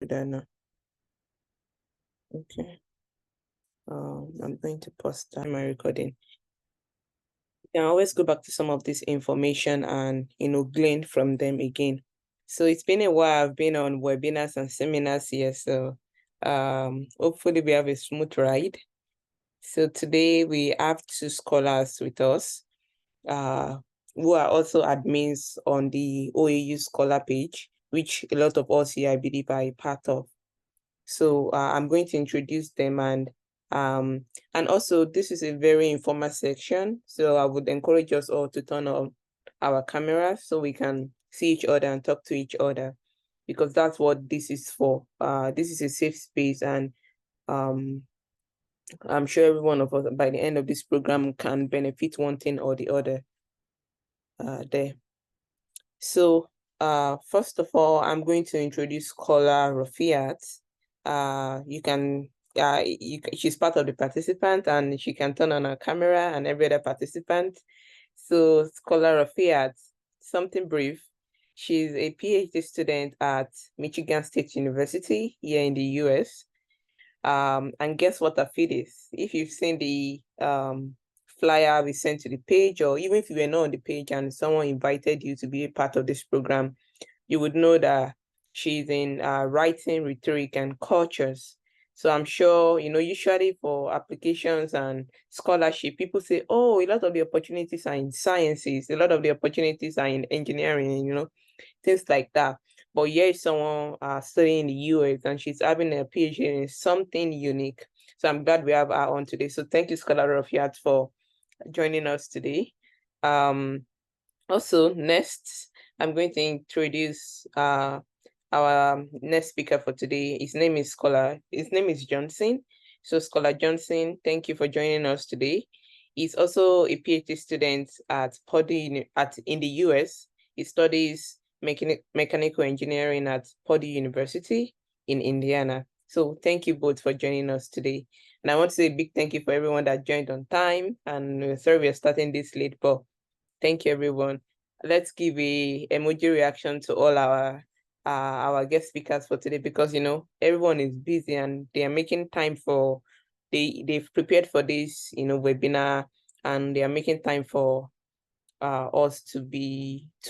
that now. Okay. I'm going to pause my recording. You can always go back to some of this information and glean from them again. So it's been a while. I've been on webinars and seminars here, so hopefully we have a smooth ride. So today we have two scholars with us, who are also admins on the OAU Scholar page, which a lot of us here, I believe, are a part of. So I'm going to introduce them, and also this is a very informal section. So I would encourage us all to turn on our cameras so we can see each other and talk to each other, because that's what this is for. This is a safe space, and I'm sure every one of us by the end of this program can benefit one thing or the other there. So first of all, I'm going to introduce Scholar Rafiat. She's part of the participant, and she can turn on her camera and every other participant. So Scholar Rafiat, something brief. She's a PhD student at Michigan State University here in the US. And guess what her feed is? If you've seen the flyer we sent to the page, or even if you were not on the page and someone invited you to be a part of this program, you would know that she's in writing, rhetoric, and cultures. So I'm sure, usually for applications and scholarship, people say, oh, a lot of the opportunities are in sciences, a lot of the opportunities are in engineering, things like that. But here is someone studying in the US, and she's having a PhD in something unique. So I'm glad we have her on today. So thank you, Scholar Rafiat, for joining us today. Also, next, I'm going to introduce our next speaker for today. His name is Johnson. So Scholar Johnson, thank you for joining us today. He's also a PhD student at Purdue in the US. He studies mechanical engineering at Purdue University in Indiana. So thank you both for joining us today. And I want to say a big thank you for everyone that joined on time. And sorry we're starting this late, but thank you, everyone. Let's give a emoji reaction to all our guest speakers for today, because everyone is busy and they are making time for they've prepared for this webinar, and they are making time for us to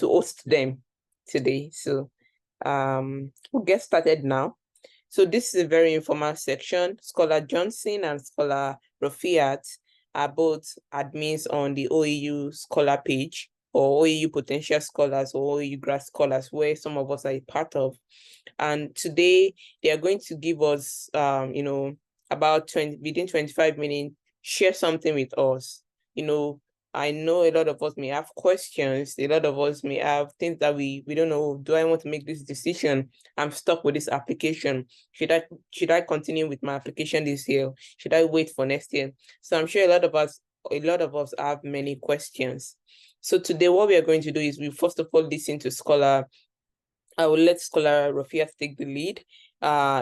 host them today. So we'll get started now. So this is a very informal section. Scholar Johnson and Scholar Rafiat are both admins on the OAU Scholar page, or OAU Potential Scholars, or OAU Grad Scholars, where some of us are a part of. And today they are going to give us, about within 25 minutes, share something with us. I know a lot of us may have questions. A lot of us may have things that we don't know. Do I want to make this decision? I'm stuck with this application. Should I continue with my application this year? Should I wait for next year? So I'm sure a lot of us have many questions. So today what we are going to do is we first of all listen to Scholar. I will let Scholar Rafiat take the lead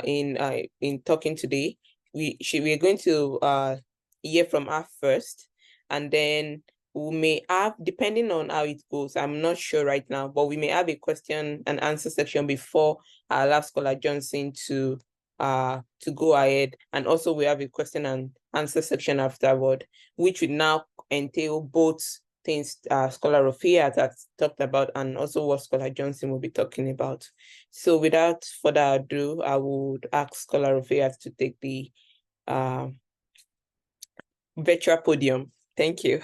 in talking today. We are going to hear from her first, and then we may have, depending on how it goes, I'm not sure right now, but we may have a question and answer section before I allow Scholar Johnson to go ahead. And also we have a question and answer section afterward, which would now entail both things Scholar Rafiat has talked about, and also what Scholar Johnson will be talking about. So without further ado, I would ask Scholar Rafiat to take the virtual podium. Thank you.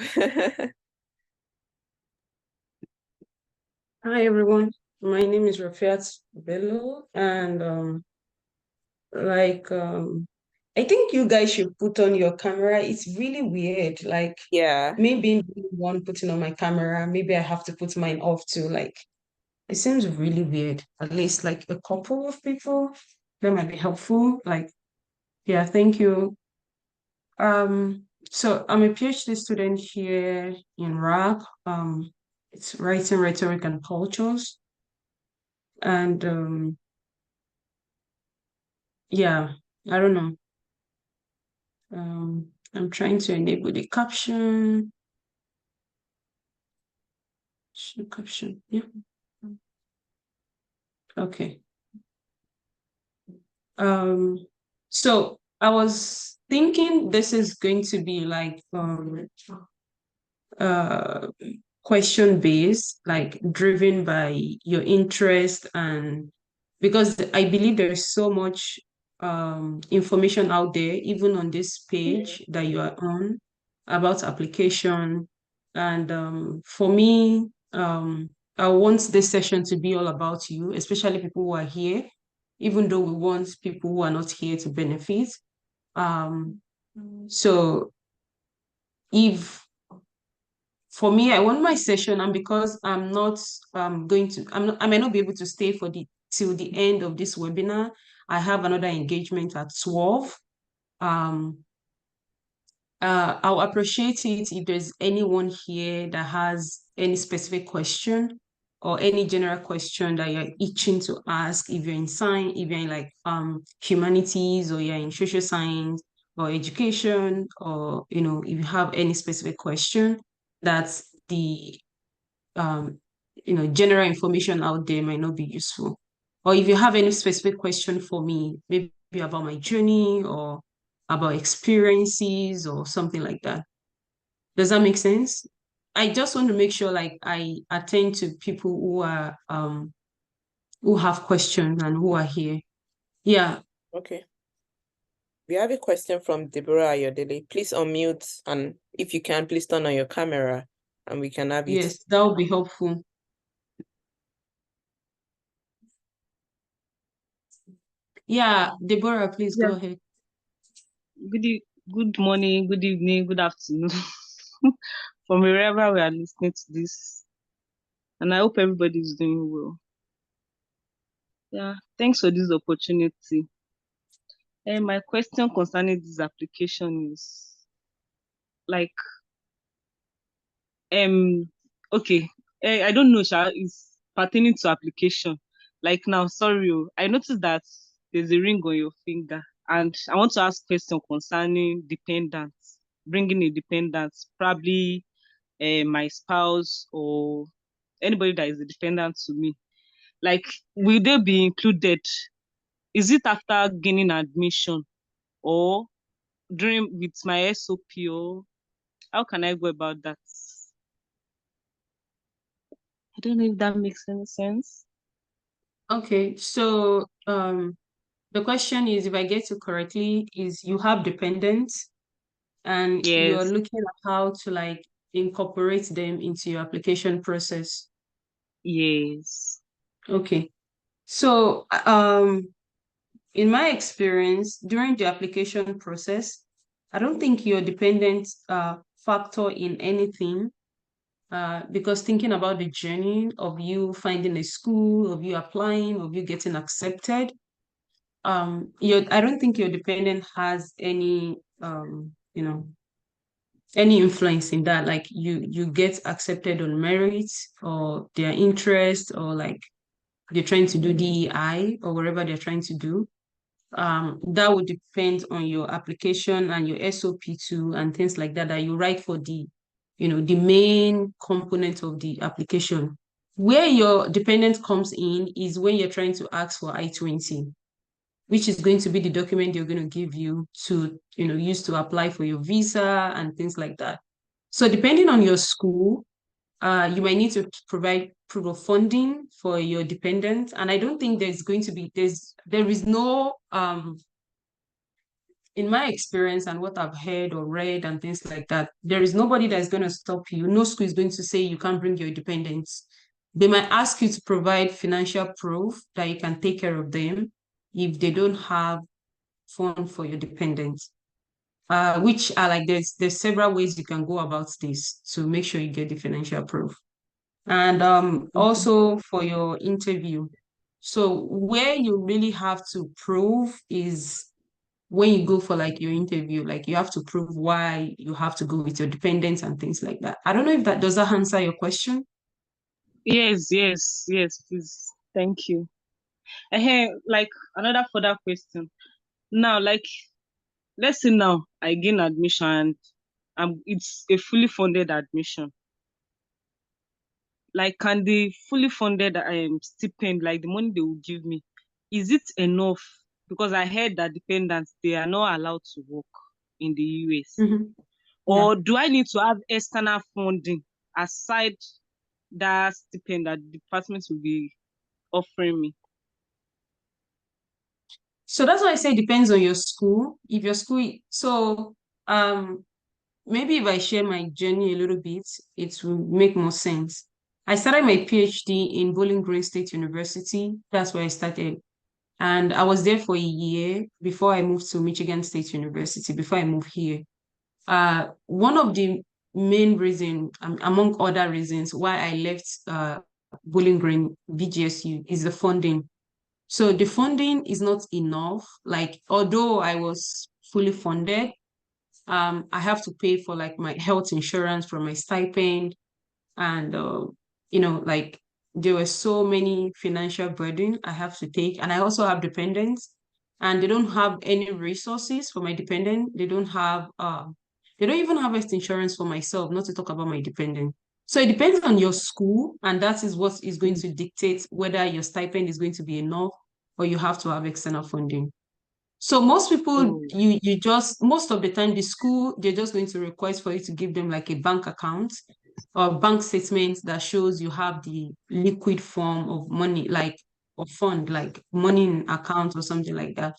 Hi, everyone. My name is Rafiat Bello, and I think you guys should put on your camera. It's really weird. Like, Yeah. me being the one putting on my camera, maybe I have to put mine off too. Like, it seems really weird. At least like a couple of people that might be helpful. Like, yeah, thank you. So I'm a PhD student here in RAC. It's writing, rhetoric, and cultures. And yeah, I don't know. I'm trying to enable the caption. Show caption. Yeah. Okay. So I was thinking this is going to be like uh question based, like driven by your interest, and because I believe there's so much information out there, even on this page that you are on, about application. And for me, I want this session to be all about you, especially people who are here, even though we want people who are not here to benefit. Um, so if for me, I want my session, and because I'm not going to, I might not be able to stay for the till the end of this webinar. I have another engagement at 12. Um, I'll appreciate it if there's anyone here that has any specific question or any general question that you're itching to ask. If you're in science, if you're in like humanities, or you're in social science or education, or if you have any specific question that the um, general information out there might not be useful. Or if you have any specific question for me, maybe about my journey or about experiences or something like that. Does that make sense? I just want to make sure like I attend to people who have questions and who are here. Yeah. Okay. We have a question from Deborah Ayodele. Please unmute, and if you can, please turn on your camera and we can have you. Yes, that would be helpful. Yeah, Deborah, please Yeah. go ahead. Good morning, good evening, good afternoon from wherever we are listening to this. And I hope everybody is doing well. Yeah, thanks for this opportunity. And my question concerning this application is like, okay, I don't know, Sha, it's pertaining to application. Like now, sorry, I noticed that there's a ring on your finger, and I want to ask question concerning dependents, bringing a dependent, probably my spouse or anybody that is a dependent to me. Like, will they be included? Is it after gaining admission or during with my SOP, or how can I go about that? I don't know if that makes any sense. Okay, so the question is, if I get it correctly, is you have dependents and you're Yes, looking at how to like incorporate them into your application process. yes. Okay. So in my experience, during the application process, I don't think your dependents factor in anything, because thinking about the journey of you finding a school, of you applying, of you getting accepted, I don't think your dependent has any any influence in that. Like you get accepted on merit or their interest, or like they're trying to do DEI or whatever they're trying to do. That would depend on your application and your SOP too, and things like that that you write for the main component of the application. Where your dependent comes in is when you're trying to ask for I-20, which is going to be the document they're going to give you to use to apply for your visa and things like that. So depending on your school, you might need to provide proof of funding for your dependent. And I don't think there is no in my experience and what I've heard or read and things like that, there is nobody that's going to stop you. No school is going to say you can't bring your dependents. They might ask you to provide financial proof that you can take care of them if they don't have fund for your dependents. Which are like there's several ways you can go about this to make sure you get the financial proof. And also for your interview. So where you really have to prove is when you go for like your interview, like you have to prove why you have to go with your dependents and things like that. I don't know if that does that answer your question. Yes, yes, yes, please. Thank you. Like another further question. Now, like, let's say now I gain admission and it's a fully funded admission. Like, can the fully funded stipend, like the money they will give me, is it enough because I heard that dependents, they are not allowed to work in the US. Mhm. Or do I need to have external funding aside that stipend that the department will be offering me? So that's why I say it depends on your school. If your school, so maybe if I share my journey a little bit, it will make more sense. I started my PhD in Bowling Green State University. That's where I started. And I was there for a year before I moved to Michigan State University, before I moved here. One of the main reasons, among other reasons, why I left Bowling Green VGSU is the funding. So the funding is not enough. Like, although I was fully funded, I have to pay for like my health insurance from my stipend, and like there were so many financial burden I have to take, and I also have dependents, and they don't have any resources for my dependent. They don't even have health insurance for myself, not to talk about my dependent. So it depends on your school, and that is what is going to dictate whether your stipend is going to be enough or you have to have external funding. So most people, you just most of the time the school, they're just going to request for you to give them like a bank account or bank statement that shows you have the liquid form of money, like or fund, like money in account or something like that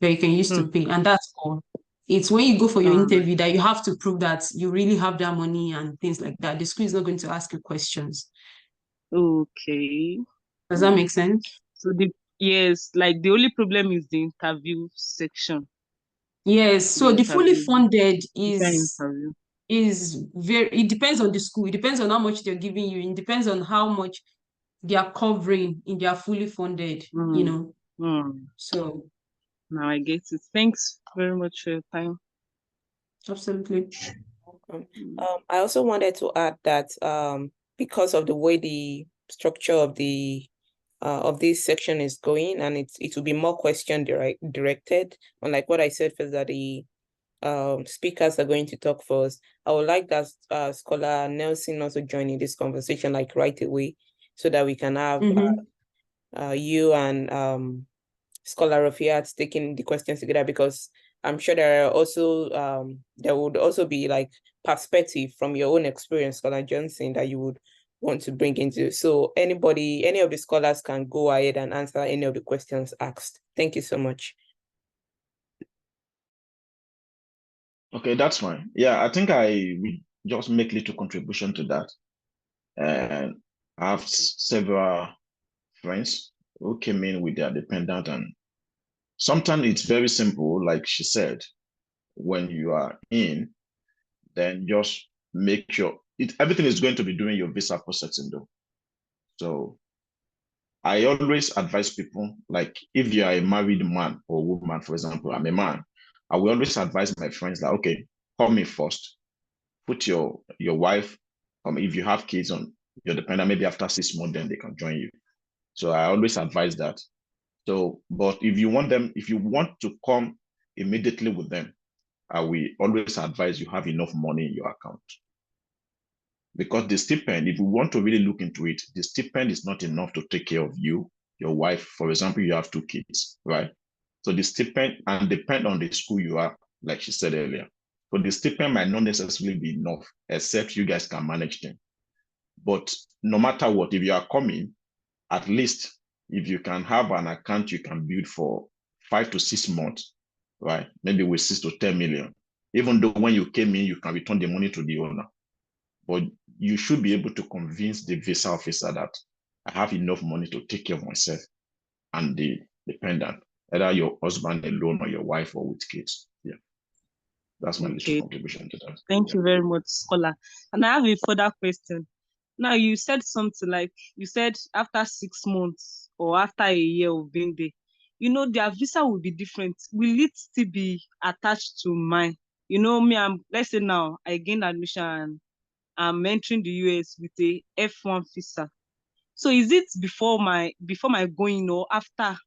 you can use to pay. And that's all. It's when you go for your interview that you have to prove that you really have that money and things like that. The school is not going to ask you questions. Okay. Does that make sense? So yes, like the only problem is the interview section. Yes. So the fully funded interview. is very, it depends on the school. It depends on how much they're giving you. It depends on how much they are covering in their fully funded, So now I get it. Thanks very much for your time. Absolutely. I also wanted to add that because of the way the structure of this section is going, and it will be more question directed. Unlike what I said first, that the speakers are going to talk first. I would like that Scholar Nelson also join in this conversation like right away, so that we can have you and Scholar Rafiat taking the questions together, because I'm sure there would also be like perspective from your own experience, Scholar Johnson, that you would want to bring into. So any of the scholars can go ahead and answer any of the questions asked. Thank you so much. Okay, that's fine. Yeah, I think I will just make little contribution to that. And I have several friends who came in with their dependent, and sometimes it's very simple, like she said. When you are in, then just make sure everything is going to be during your visa processing though. So I always advise people, like if you are a married man or woman, for example, I'm a man, I will always advise my friends that, okay, call me first, put your wife, if you have kids on your dependent, maybe after 6 months, then they can join you. So I always advise that. So, but if you want to come immediately with them, I will always advise you have enough money in your account. Because the stipend, if you want to really look into it, the stipend is not enough to take care of you, your wife. For example, you have 2 kids, right? So the stipend, and depend on the school you are, like she said earlier. But the stipend might not necessarily be enough, except you guys can manage them. But no matter what, if you are coming, at least if you can have an account you can build for 5 to 6 months, right? Maybe with 6 to 10 million. Even though when you came in, you can return the money to the owner. But you should be able to convince the visa officer that I have enough money to take care of myself and the dependent, either your husband alone or your wife or with kids. Yeah. That's my little contribution to that. Thank you very much, Scholar. And I have a further question. Now, you said something like, you said after 6 months or after a year of being there, their visa will be different. Will it still be attached to mine? Let's say now I gained admission and I'm entering the US with a F1 visa. So is it before my going or after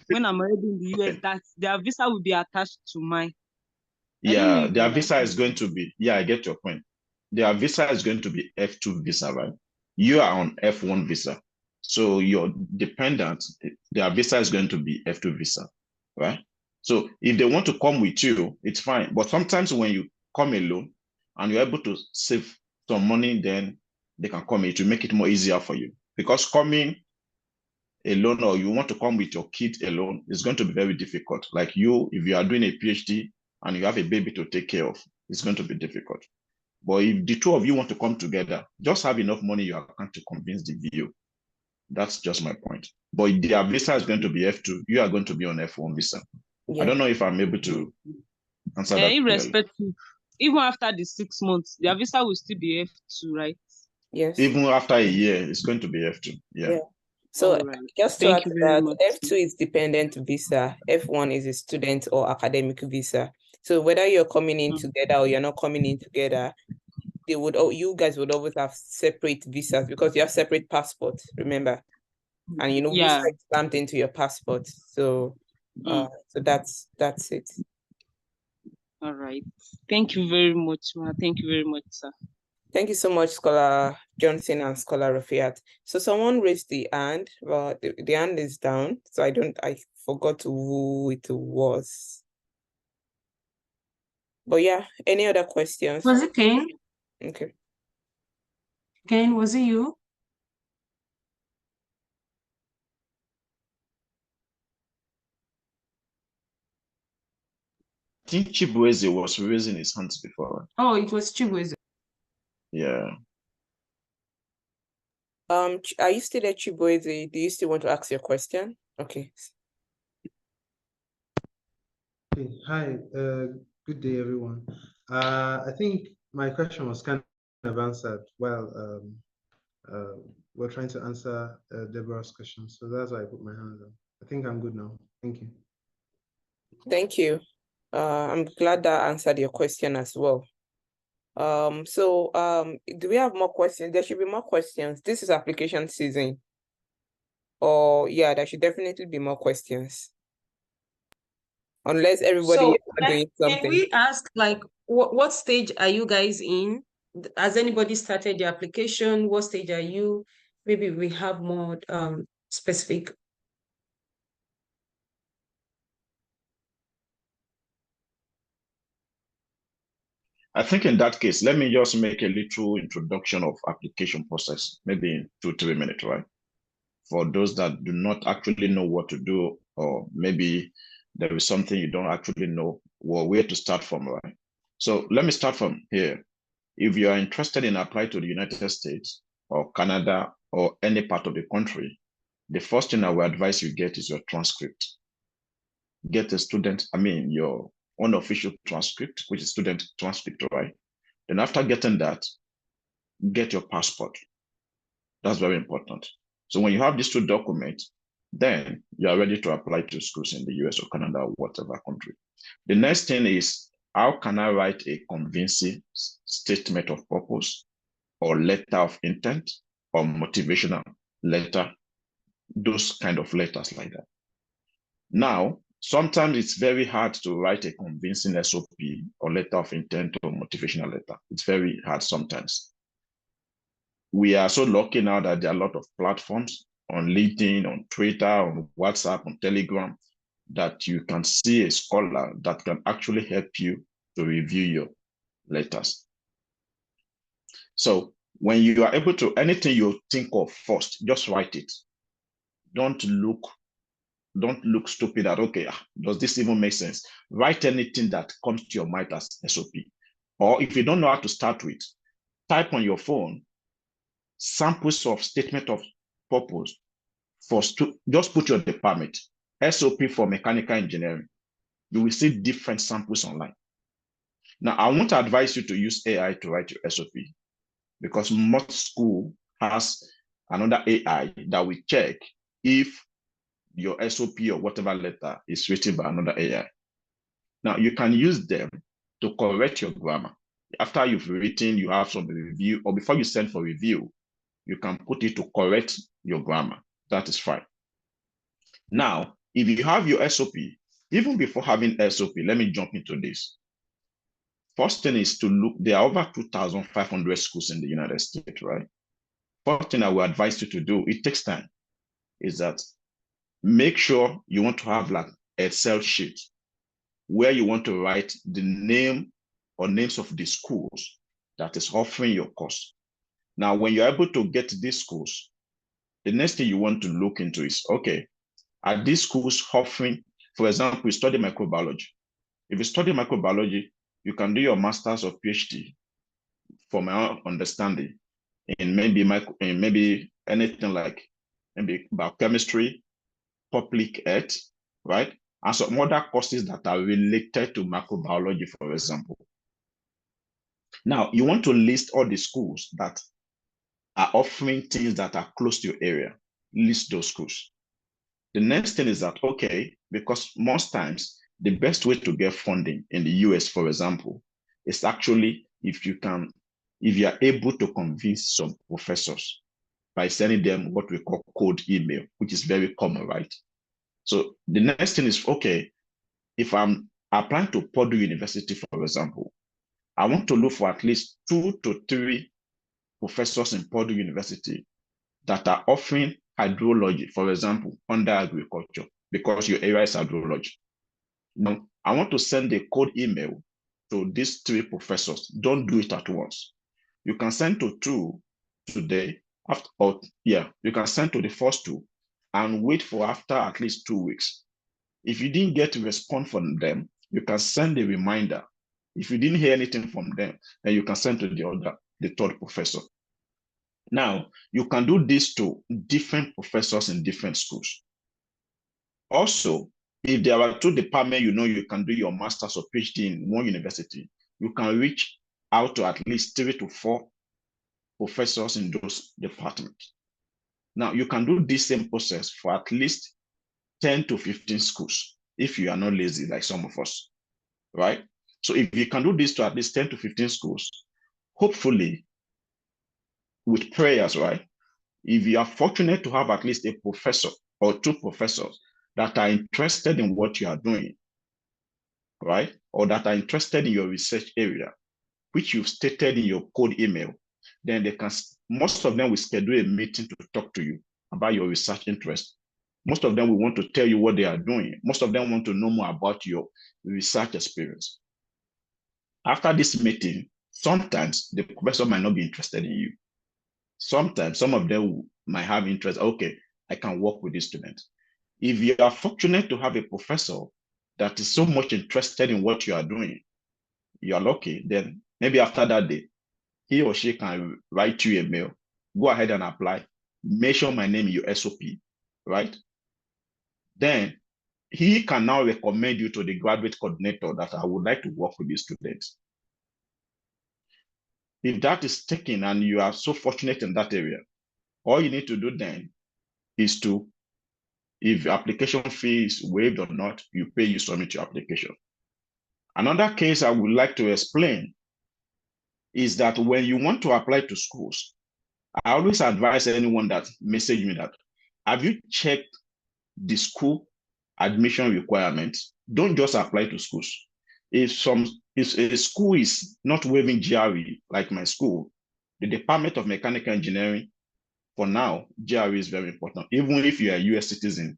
when I'm already in the US that their visa will be attached to mine? Yeah, their visa is going to be, I get your point. Their visa is going to be F2 visa, right? You are on F1 visa. So your dependent, their visa is going to be F2 visa, right? So if they want to come with you, it's fine. But sometimes when you come alone and you're able to save some money, then they can come. It will make it more easier for you. Because coming alone, or you want to come with your kid alone, is going to be very difficult. Like you, if you are doing a PhD and you have a baby to take care of, it's going to be difficult. But if the two of you want to come together, just have enough money in your account to convince the VO. That's just my point. But their visa is going to be F2. You are going to be on F1 visa. Yeah. I don't know if I'm able to answer that clearly. Irrespective, even after the 6 months, their visa will still be F2, right? Yes. Even after a year, it's going to be F2. Yeah. So Alright. just to Thank add you to very that, much. F2 is dependent visa. F1 is a student or academic visa. So whether you're coming in together or you're not coming in together, you guys would always have separate visas because you have separate passports, remember? And Yeah. visa is stamped into your passport. So so that's it. All right. Thank you very much, ma. Thank you very much, sir. Thank you so much, Scholar Johnson and Scholar Rafiat. So someone raised the hand, but the hand is down. So I forgot who it was. But yeah, any other questions? Was it Kane? Okay. Kane, was it you? I think Chibueze was raising his hands before. Oh, it was Chibueze. Yeah. Are you still at Chibueze? Do you still want to ask your question? Okay. Okay. Hi, good day, everyone. I think my question was kind of answered while we're trying to answer Deborah's question. So that's why I put my hand up. I think I'm good now. Thank you. Thank you. I'm glad that answered your question as well. Do we have more questions? There should be more questions. This is application season. Or yeah, there should definitely be more questions. Unless everybody is doing something. Can we ask, like, what stage are you guys in? Has anybody started the application? What stage are you? Maybe we have more specific. I think in that case, let me just make a little introduction of application process, maybe in 2-3 minutes, right? For those that do not actually know what to do, or maybe there is something you don't actually know where to start from, right? So let me start from here. If you are interested in applying to the United States or Canada or any part of the country, the first thing I will advise you get is your transcript. Get your unofficial transcript, which is student transcript, right? Then after getting that, get your passport. That's very important. So when you have these two documents, then you are ready to apply to schools in the US or Canada or whatever country. The next thing is, how can I write a convincing statement of purpose or letter of intent or motivational letter? Those kind of letters like that. Now, sometimes it's very hard to write a convincing SOP or letter of intent or motivational letter. It's very hard sometimes. We are so lucky now that there are a lot of platforms on LinkedIn, on Twitter, on WhatsApp, on Telegram, that you can see a scholar that can actually help you to review your letters. So when you are able to, anything you think of first, just write it. Don't look stupid at, okay, does this even make sense? Write anything that comes to your mind as SOP. Or if you don't know how to start with, type on your phone samples of statement of purpose just put your department, SOP for mechanical engineering. You will see different samples online. Now, I want to advise you to use AI to write your SOP, because most school has another AI that will check if your SOP or whatever letter is written by another AI. Now, you can use them to correct your grammar. After you've written, you have some review, or before you send for review, you can put it to correct your grammar. That is fine. Now, if you have your SOP, even before having SOP, let me jump into this. First thing is to look, there are over 2,500 schools in the United States, right? First thing I will advise you to do, it takes time. is that make sure you want to have like Excel sheet where you want to write the name or names of the schools that is offering your course. Now, when you're able to get these schools, the next thing you want to look into is, okay, are these schools offering, for example, you study microbiology. If you study microbiology, you can do your master's or PhD, from my understanding, in maybe anything like maybe biochemistry, public health, right? And some other courses that are related to microbiology, for example. Now, you want to list all the schools that are offering things that are close to your area. List those schools. The next thing is that, okay, because most times the best way to get funding in the US, for example, is actually if you are able to convince some professors by sending them what we call cold email, which is very common, right? So the next thing is, okay, if I'm applying to Purdue University, for example, I want to look for at least 2 to 3 professors in Purdue University that are offering hydrology, for example, under agriculture, because your area is hydrology. Now, I want to send a cold email to these 3 professors. Don't do it at once. You can send to 2 today, you can send to the first 2 and wait for after at least 2 weeks. If you didn't get a response from them, you can send a reminder. If you didn't hear anything from them, then you can send to the 3rd professor. Now, you can do this to different professors in different schools. Also, if there are 2 departments you can do your master's or PhD in one university, you can reach out to at least 3 to 4 professors in those departments. Now, you can do this same process for at least 10 to 15 schools if you are not lazy like some of us, right? So if you can do this to at least 10 to 15 schools, hopefully with prayers, right? If you are fortunate to have at least a professor or 2 professors that are interested in what you are doing, right? Or that are interested in your research area, which you've stated in your cold email, then most of them will schedule a meeting to talk to you about your research interest. Most of them will want to tell you what they are doing. Most of them want to know more about your research experience. After this meeting, sometimes the professor might not be interested in you. Sometimes some of them might have interest. Okay, I can work with this student. If you are fortunate to have a professor that is so much interested in what you are doing, you are lucky. Then maybe after that day, he or she can write you a mail. Go ahead and apply. Mention my name in your SOP, right? Then he can now recommend you to the graduate coordinator that I would like to work with these students. If that is taken and you are so fortunate in that area, all you need to do then is to, if application fee is waived or not, you pay, you submit your application. Another case I would like to explain is that when you want to apply to schools, I always advise anyone that message me that, have you checked the school admission requirements? Don't just apply to schools. If a school is not waiving GRE, like my school, the Department of Mechanical Engineering, for now, GRE is very important. Even if you're a US citizen,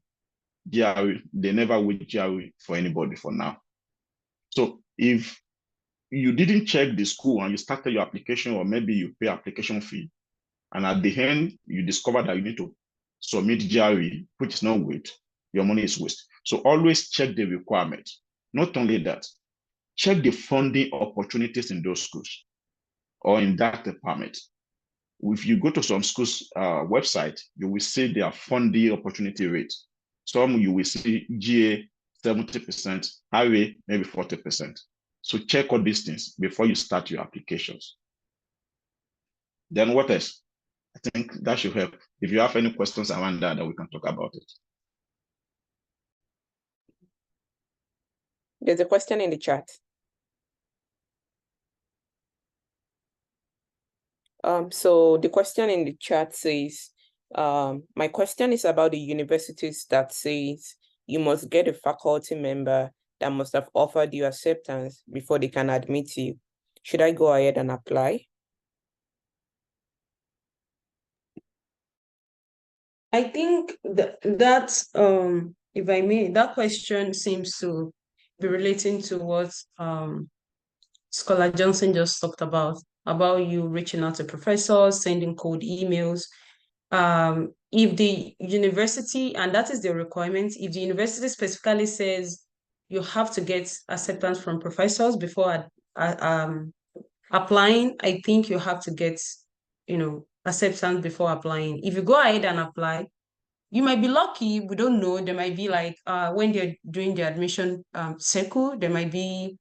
GRE, they never waive GRE for anybody for now. So if you didn't check the school and you started your application, or maybe you pay application fee, and at the end, you discover that you need to submit GRE, which is not waived, your money is wasted. So always check the requirement. Not only that, check the funding opportunities in those schools or in that department. If you go to some schools' website, you will see their funding opportunity rate. Some you will see GA 70%, highway maybe 40%. So check all these things before you start your applications. Then what else? I think that should help. If you have any questions around that, then we can talk about it. There's a question in the chat. So the question in the chat says, my question is about the universities that says you must get a faculty member that must have offered you acceptance before they can admit you. Should I go ahead and apply? I think that if I may, that question seems to be relating to what Scholar Johnson just talked about you reaching out to professors, sending cold emails. If the university, and that is the requirement, if the university specifically says you have to get acceptance from professors before applying, I think you have to get, acceptance before applying. If you go ahead and apply, you might be lucky. We don't know. There might be like when they're doing the admission circle, there might be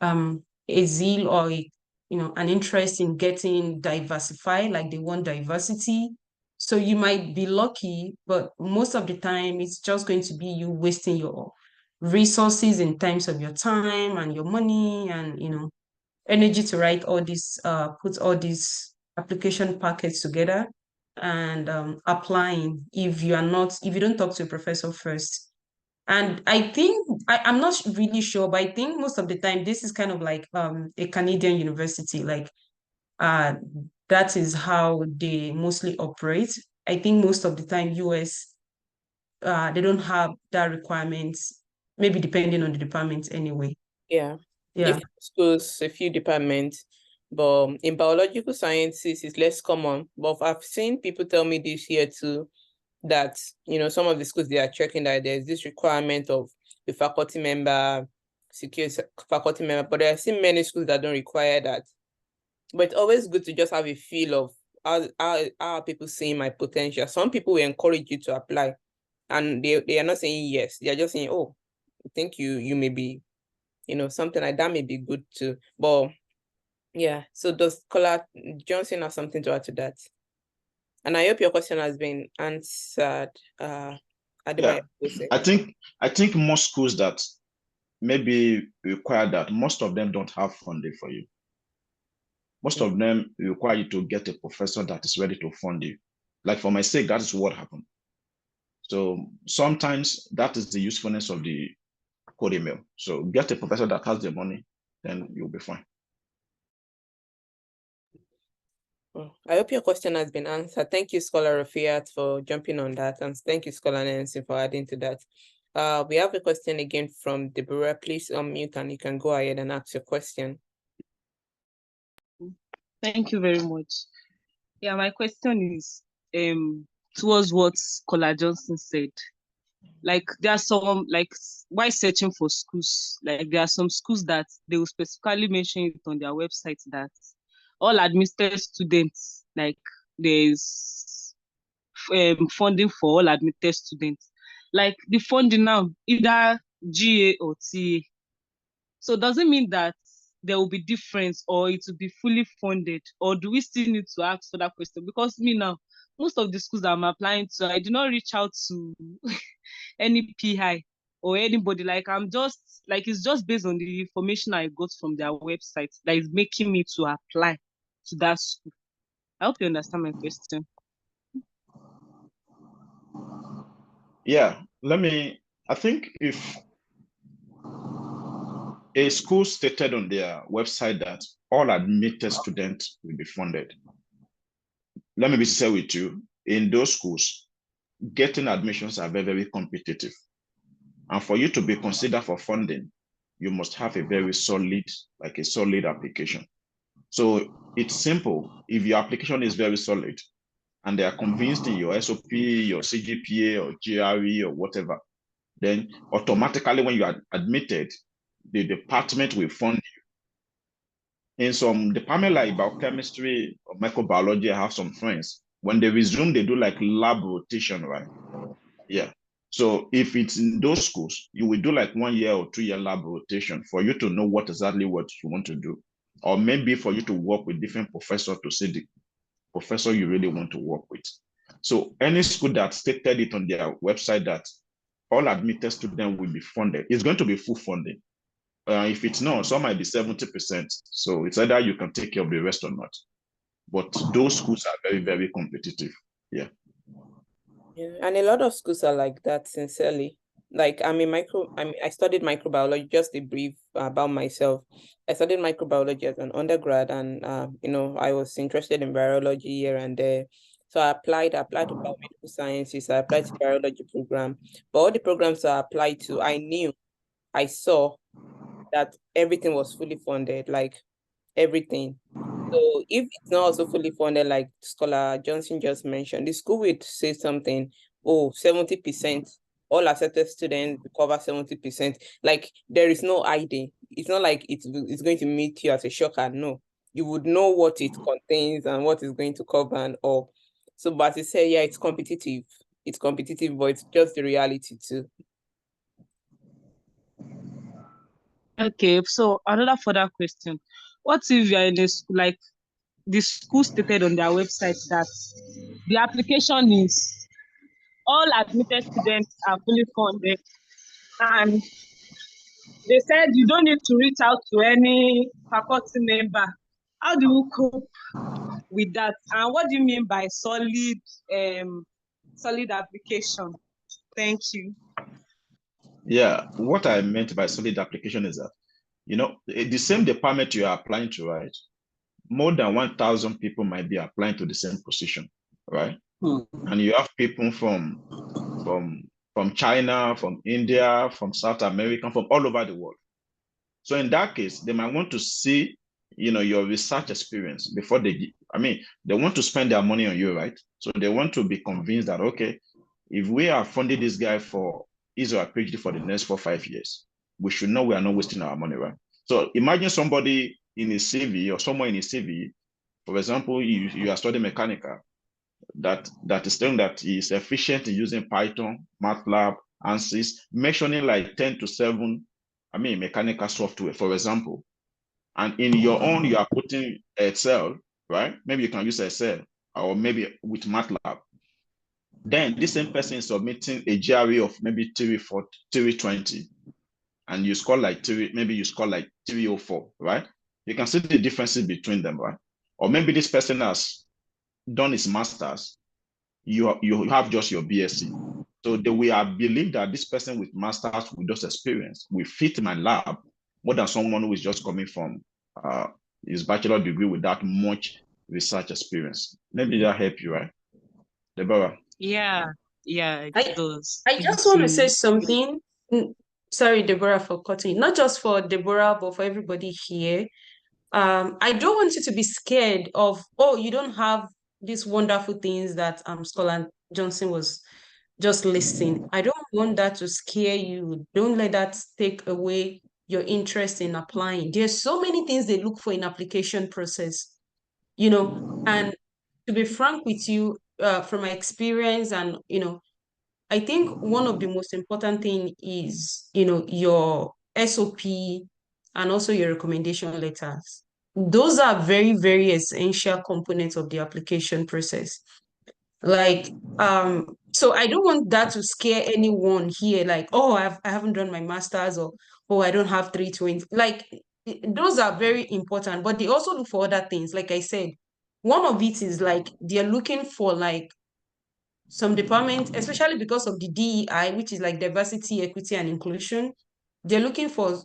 a zeal or an interest in getting diversified, like they want diversity. So you might be lucky, but most of the time it's just going to be you wasting your resources in terms of your time and your money and energy to write all these put all these application packets together and applying if you don't talk to a professor first. And I think I'm not really sure, but I think most of the time this is kind of like a Canadian university. Like uh that is how they mostly operate. I think most of the time US they don't have that requirement, maybe depending on the department anyway. Yeah. Yeah. Different schools, a few departments, but in biological sciences it's less common. But I've seen people tell me this year too that some of the schools they are checking that there's this requirement of the faculty member, secure faculty member, but there are still many schools that don't require that. But it's always good to just have a feel of how are people seeing my potential. Some people will encourage you to apply, and they are not saying yes. They are just saying, oh, I think you may be, something like that may be good too. But yeah, so does Scholar Johnson have something to add to that? And I hope your question has been answered. Yeah, I think most schools that maybe require that, most of them don't have funding for you. Most of them require you to get a professor that is ready to fund you. Like for my sake, that is what happened. So sometimes that is the usefulness of the code email. So get a professor that has the money, then you'll be fine. I hope your question has been answered. Thank you, Scholar Rafiat, for jumping on that. And thank you, Scholar Nancy, for adding to that. We have a question again from Deborah. Please unmute and you can go ahead and ask your question. Thank you very much. Yeah, my question is towards what Scholar Johnson said. Like there are some, like while searching for schools, like there are some schools that they will specifically mention it on their website that all admitted students, like there's funding for all admitted students. Like the funding now, either GA or TA. So does it mean that there will be difference or it will be fully funded, or do we still need to ask for that question? Because me now, most of the schools I'm applying to, I do not reach out to any PI or anybody. Like I'm just like it's just based on the information I got from their website that is making me to apply to that school. I hope you understand my question. Yeah, I think if a school stated on their website that all admitted students will be funded, let me be sincere with you, in those schools, getting admissions are very, very competitive. And for you to be considered for funding, you must have a very solid application. So it's simple. If your application is very solid and they are convinced in your SOP, your CGPA or GRE or whatever, then automatically when you are admitted, the department will fund you. In some department like biochemistry or microbiology, I have some friends. When they resume, they do like lab rotation, right? Yeah. So if it's in those schools, you will do like 1 year or 2 year lab rotation for you to know what you want to do. Or maybe for you to work with different professors to see the professor you really want to work with. So any school that stated it on their website that all admitted students will be funded, it's going to be full funding. If it's not, some might be 70%. So it's either you can take care of the rest or not. But those schools are very, very competitive. Yeah. Yeah, and a lot of schools are like that, sincerely. Like I studied microbiology, just a brief about myself. I studied microbiology as an undergrad, and I was interested in virology here and there. So I applied to biomedical sciences, I applied to biology program, but all the programs I applied to, I saw that everything was fully funded, like everything. So if it's not also fully funded, like Scholar Johnson just mentioned, the school would say something, oh, 70%, all accepted students cover 70%. Like there is no ID. It's not like it's going to meet you as a shocker. No, you would know what it contains and what is going to cover and all. So, but to say, yeah, it's competitive. It's competitive, but it's just the reality too. Okay, so another further question. What if you're in a school, like the school stated on their website that the application is all admitted students are fully funded, and they said you don't need to reach out to any faculty member. How do you cope with that? And what do you mean by solid application? Thank you. Yeah, what I meant by solid application is that, the same department you are applying to, right? More than 1,000 people might be applying to the same position, right? And you have people from China, from India, from South America, from all over the world. So in that case, they might want to see, your research experience before they want to spend their money on you, right? So they want to be convinced that, okay, if we are funding this guy for his or her PhD for the next 4-5 years, we should know we are not wasting our money, right? So imagine somebody in his CV or someone in his CV, for example, you are studying mechanical, that is saying that he is efficient in using Python, MATLAB, ANSYS, mentioning like 10 to 7, mechanical software, for example. And in your own, you are putting Excel, right? Maybe you can use Excel or maybe with MATLAB. Then this same person is submitting a GRE of maybe 320, and you score like 304, right? You can see the differences between them, right? Or maybe this person has done his master's, you have just your BSc. So we believe that this person with master's with those experience will fit my lab more than someone who is just coming from his bachelor degree without much research experience. Maybe that help you, right, Deborah? Yeah, it does. I just want to say something. Sorry, Deborah, for cutting. Not just for Deborah, but for everybody here. I don't want you to be scared of, oh, you don't have these wonderful things that Scholar Johnson was just listing. I don't want that to scare you. Don't let that take away your interest in applying. There's so many things they look for in application process, and to be frank with you, from my experience, and I think one of the most important thing is, your SOP and also your recommendation letters. Those are very, very essential components of the application process. Like, so I don't want that to scare anyone here, like, oh, I haven't done my master's, or, oh, I don't have 320. Like, those are very important, but they also look for other things. Like I said, one of it is like they're looking for like some departments, especially because of the DEI, which is like diversity, equity, and inclusion. They're looking for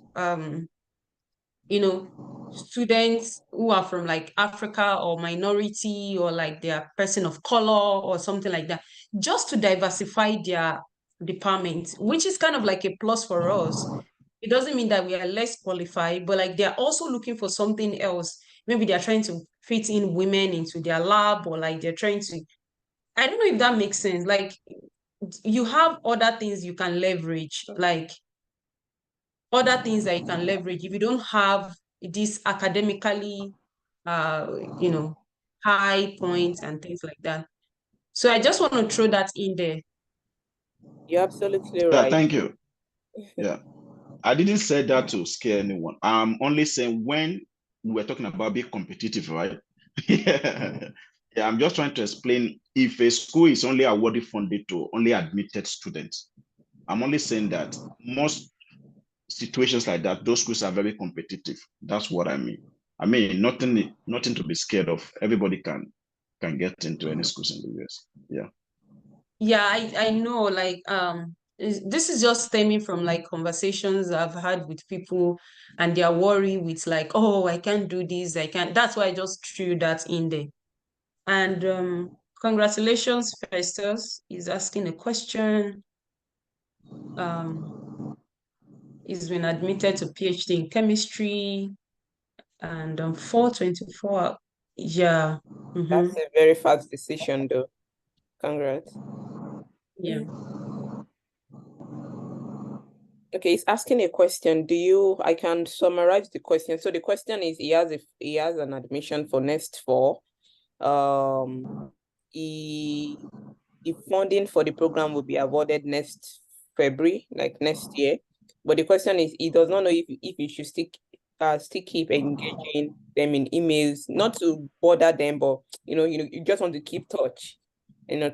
students who are from like Africa or minority, or like they're person of color or something like that, just to diversify their department, which is kind of like a plus for us. It doesn't mean that we are less qualified, but like they're also looking for something else. Maybe they're trying to fit in women into their lab, or like they're trying to, I don't know if that makes sense. Like, you have other things you can leverage, like other things that you can leverage if you don't have this academically, uh, you know, high points and things like that. So I just want to throw that in there. You're absolutely Yeah, right. thank you. Yeah, I didn't say that to scare anyone. I'm only saying when we're talking about being competitive, right? Yeah. Yeah, I'm just trying to explain if a school is only awarding funding to only admitted students. I'm only saying that most situations like that, those schools are very competitive. That's what I mean. I mean, nothing to be scared of. Everybody can get into any schools in the US. Yeah. Yeah, I know, like, this is just stemming from like conversations I've had with people, and their worry with like, oh, I can't do this, I can't. That's why I just threw that in there. And Congratulations, Festus. He's asking a question. He's been admitted to PhD in chemistry, and on 4/24, yeah. That's a very fast decision, though. Congrats. Yeah. Okay, he's asking a question. I can summarize the question. So the question is, he has an admission for next fall. The funding for the program will be awarded next February, like next year. But the question is, he does not know if he should still keep engaging them in emails, not to bother them, but you just want to keep touch,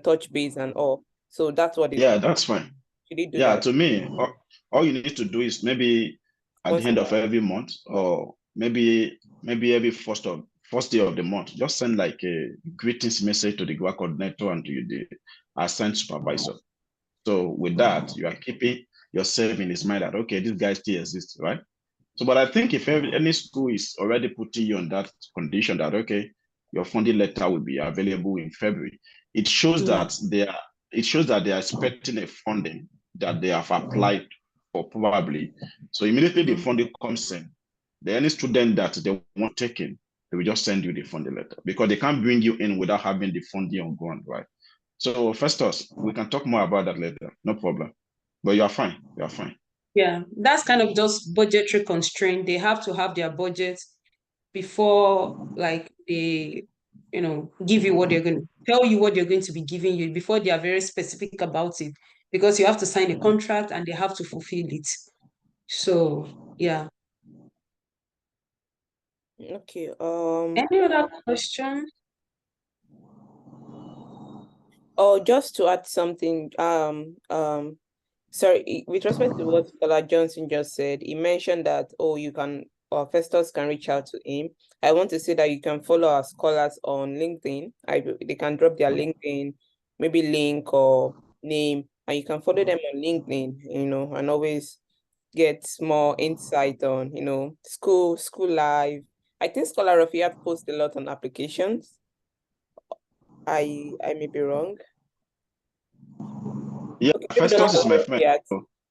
touch base and all. So that's what Yeah, that's fine. should he do Yeah, that? to me, all you need to do is maybe at Once the end of every month, or maybe every first day of the month, just send like a greetings message to the Grad coordinator and to the assigned supervisor. So with that, you are keeping yourself in his mind that, okay, this guy still exists, right? So, but I think if any school is already putting you on that condition that, okay, your funding letter will be available in February, it shows that they are expecting a funding that they have applied for probably. So immediately the funding comes in, any student that they want taken, they will just send you the funding letter, because they can't bring you in without having the funding on ground, right? So Festus, we can talk more about that later, no problem. But you are fine. You are fine. Yeah, that's kind of just budgetary constraint. They have to have their budget before, like, they, give you what they're going to tell you, what they're going to be giving you, before they are very specific about it, because you have to sign a contract and they have to fulfill it. So, yeah. Okay. Any other question? Oh, just to add something, sorry, with respect to what Scholar Johnson just said, he mentioned that, you can, or Festus can reach out to him. I want to say that you can follow our scholars on LinkedIn. They can drop their LinkedIn, maybe link or name, and you can follow them on LinkedIn, and always get more insight on, school life. I think Scholar Rafiat posts a lot on applications. I may be wrong. Yeah, Okay, Festus is my friend. yet.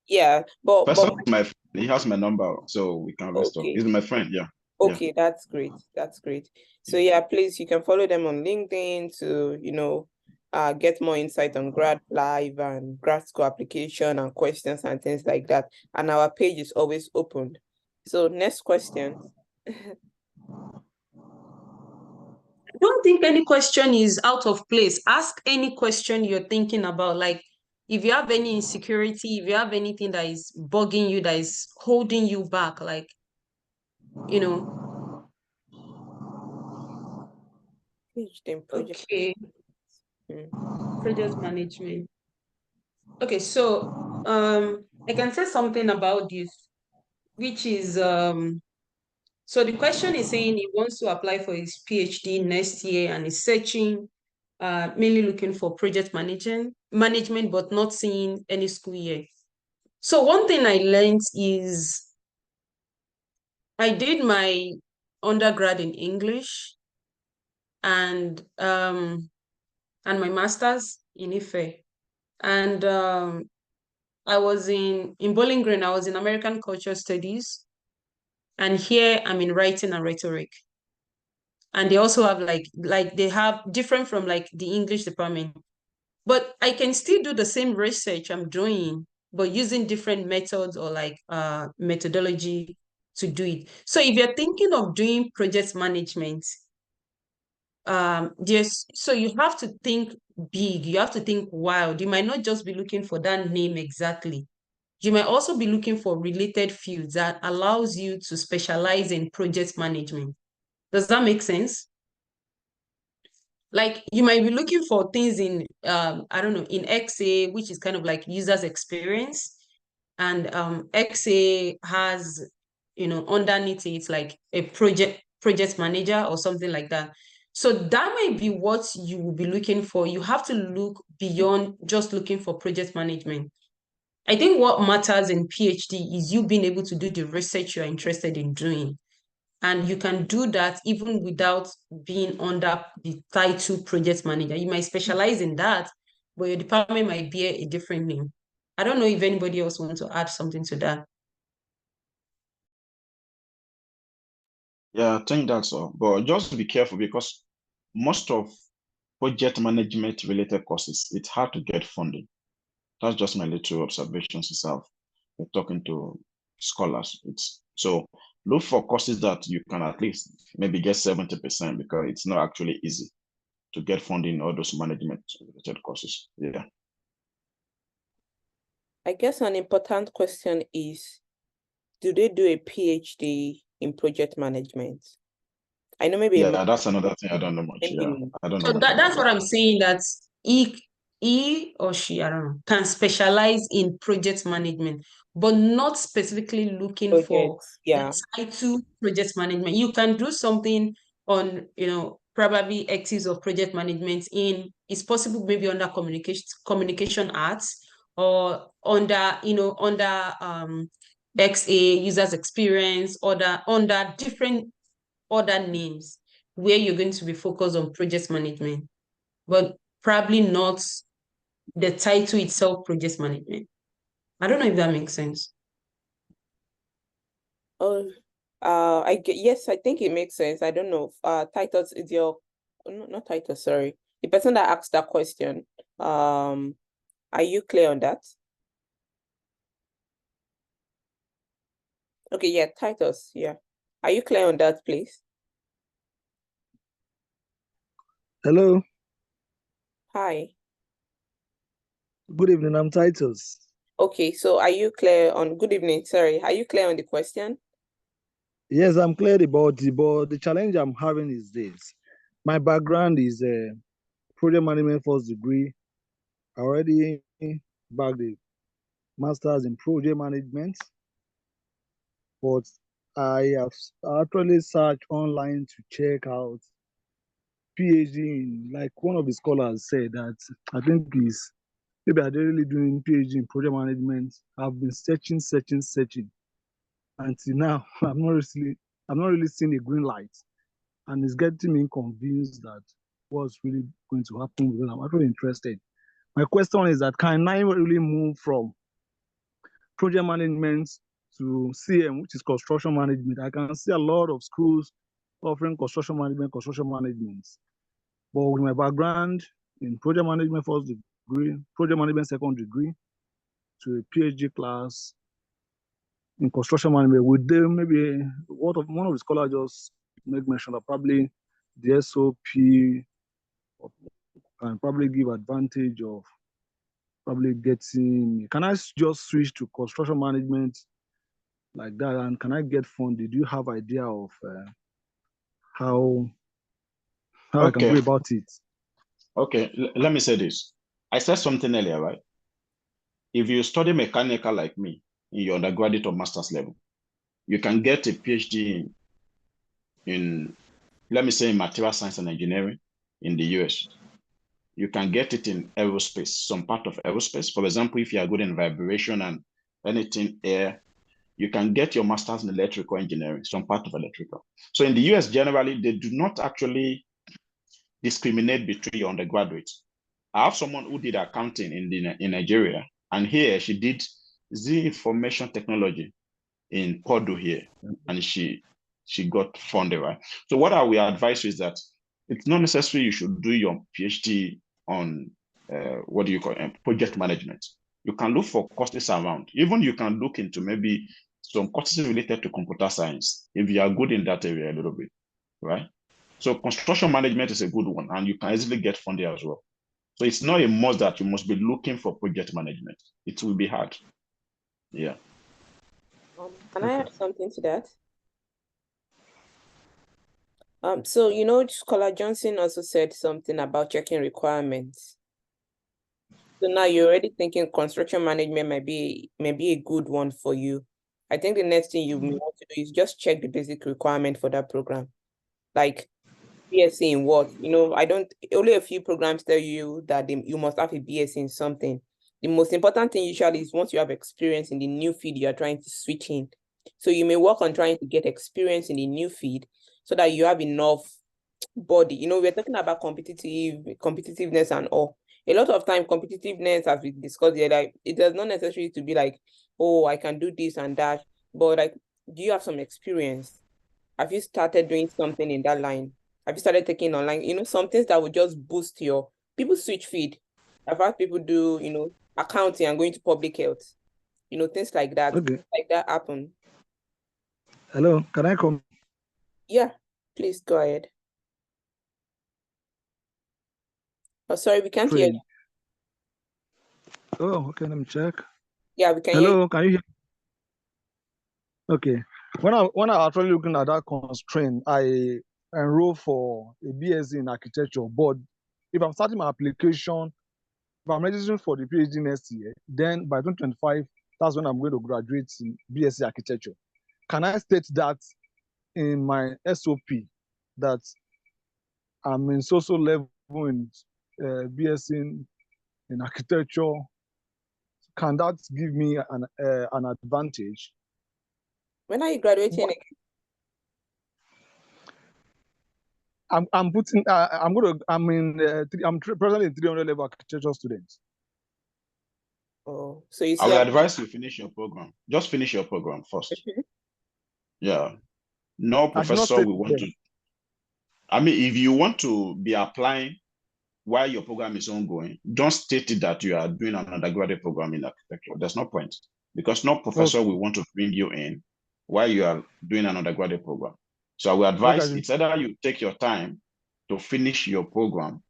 Yeah, but Festus is my friend. He has my number, so we can rest okay. He's my friend, yeah. Okay, that's great. That's great. So yeah, please, you can follow them on LinkedIn to, get more insight on Grad Live and grad school application and questions and things like that. And our page is always open. So next question. I don't think any question is out of place. Ask any question you're thinking about. Like, if you have any insecurity, if you have anything that is bugging you, that is holding you back, like, Okay. Project management. Okay, so I can say something about this, which is so the question is saying he wants to apply for his PhD next year and is searching, mainly looking for project management, but not seeing any school yet. So one thing I learned is I did my undergrad in English and my master's in Ife. And I was in Bowling Green, I was in American Culture Studies. And here I'm in writing and rhetoric. And they also have like they have different from like the English department. But I can still do the same research I'm doing, but using different methods or like methodology to do it. So if you're thinking of doing project management, so you have to think big, you have to think wild. You might not just be looking for that name exactly. You might also be looking for related fields that allows you to specialize in project management. Does that make sense? Like, you might be looking for things in I don't know, in XA, which is kind of like users experience, and XA has, underneath it, it's like a project manager or something like that. So that might be what you will be looking for. You have to look beyond just looking for project management. I think what matters in PhD is you being able to do the research you're interested in doing. And you can do that even without being under the title project manager. You might specialize in that, but your department might bear a different name. I don't know if anybody else wants to add something to that. Yeah, I think that's all. But just be careful because most of project management related courses, it's hard to get funding. That's just my little observations itself. We're talking to scholars. So look for courses that you can at least maybe get 70% because it's not actually easy to get funding in all those management related courses. Yeah. I guess an important question is, do they do a PhD in project management? I know maybe Yeah, that's another thing I don't know much. Yeah, I don't know So much that's about what that. I'm saying, that he or she, I don't know, can specialize in project management, but not specifically looking for projects. Yeah. the title project management. You can do something on, probably actives of project management it's possible maybe under communication arts, or under XA users experience, or under different other names where you're going to be focused on project management, but probably not the title itself, project management. I don't know if that makes sense. Oh, yes, I think it makes sense. I don't know. Titus is your, no, not Titus, sorry. The person that asked that question. Are you clear on that? Okay, yeah, Titus, yeah. Are you clear on that, please? Hello. Hi. Good evening. I'm Titus. Okay, so are you clear on, good evening, sorry. Are you clear on the question? Yes, I'm clear about it, but the challenge I'm having is this. My background is a project management first degree. I already bagged the master's in project management, but I have actually searched online to check out PhD in, like one of the scholars said that I think is maybe I'm really doing PhD in project management. I've been searching. Until now, I'm not really seeing a green light, and it's getting me convinced that what's really going to happen because I'm actually interested. My question is that can I really move from project management to CM, which is construction management? I can see a lot of schools offering construction management. But with my background in project management first degree, project management second degree, to a PhD class in construction management, would they maybe one of the scholars just make mention of probably the SOP can probably give advantage of probably getting, can I just switch to construction management like that, and can I get funded? Do you have idea of how I can go about it? Okay, let me say this. I said something earlier, right? If you study mechanical like me in your undergraduate or master's level, you can get a PhD in let me say, in material science and engineering in the US. You can get it in aerospace, some part of aerospace. For example, if you are good in vibration and anything air, you can get your master's in electrical engineering, some part of electrical. So in the US, generally, they do not actually discriminate between your undergraduates. I have someone who did accounting in Nigeria, and here she did the information technology in Purdue here, and she got funded, right? So what I will advise you is that it's not necessary you should do your PhD on project management. You can look for courses around. Even you can look into maybe some courses related to computer science if you are good in that area a little bit, right? So construction management is a good one, and you can easily get funded as well. So it's not a must that you must be looking for project management. It will be hard. Yeah. Can I add something to that? So Scholar Johnson also said something about checking requirements. So now you're already thinking construction management might be a good one for you. I think the next thing you may want to do is just check the basic requirement for that program. Like BSc in what? Only a few programs tell you that you must have a BSc in something. The most important thing usually is once you have experience in the new field you are trying to switch in, So you may work on trying to get experience in a new field so that you have enough body. You know, we're talking about competitiveness and all. A lot of time, competitiveness, as we discussed the other, it does not necessarily to be like, oh, I can do this and that, but like, do you have some experience? Have you started doing something in that line? Have you started taking online, you know, some things that would just boost your people switch feed. I've had people do, you know, accounting and going to public health, you know, things like that. Okay. Like that happen. Hello, can I come? Yeah, please go ahead. Oh, sorry, we can't hear you. Oh, okay, let me check. Yeah, we can hear you. Hello, can you hear? Okay. When I actually looking at that constraint, I enroll for a BSc in architecture. But if I'm starting my application, if I'm registering for the PhD next year, then by 2025, that's when I'm going to graduate in BSc architecture. Can I state that in my SOP that I'm in social level in BSc in architecture? Can that give me an advantage? When are you graduating again? I'm putting. I'm presently in 300 level architecture students. Oh, so you I see, will advise you finish your program. Just finish your program first. Yeah. No I should not professor state will want them. to. I mean, if you want to be applying while your program is ongoing, don't state it that you are doing an undergraduate program in architecture. There's no point because no professor Okay. will want to bring you in while you are doing an undergraduate program. So I will Okay. advise it's either you take your time to finish your program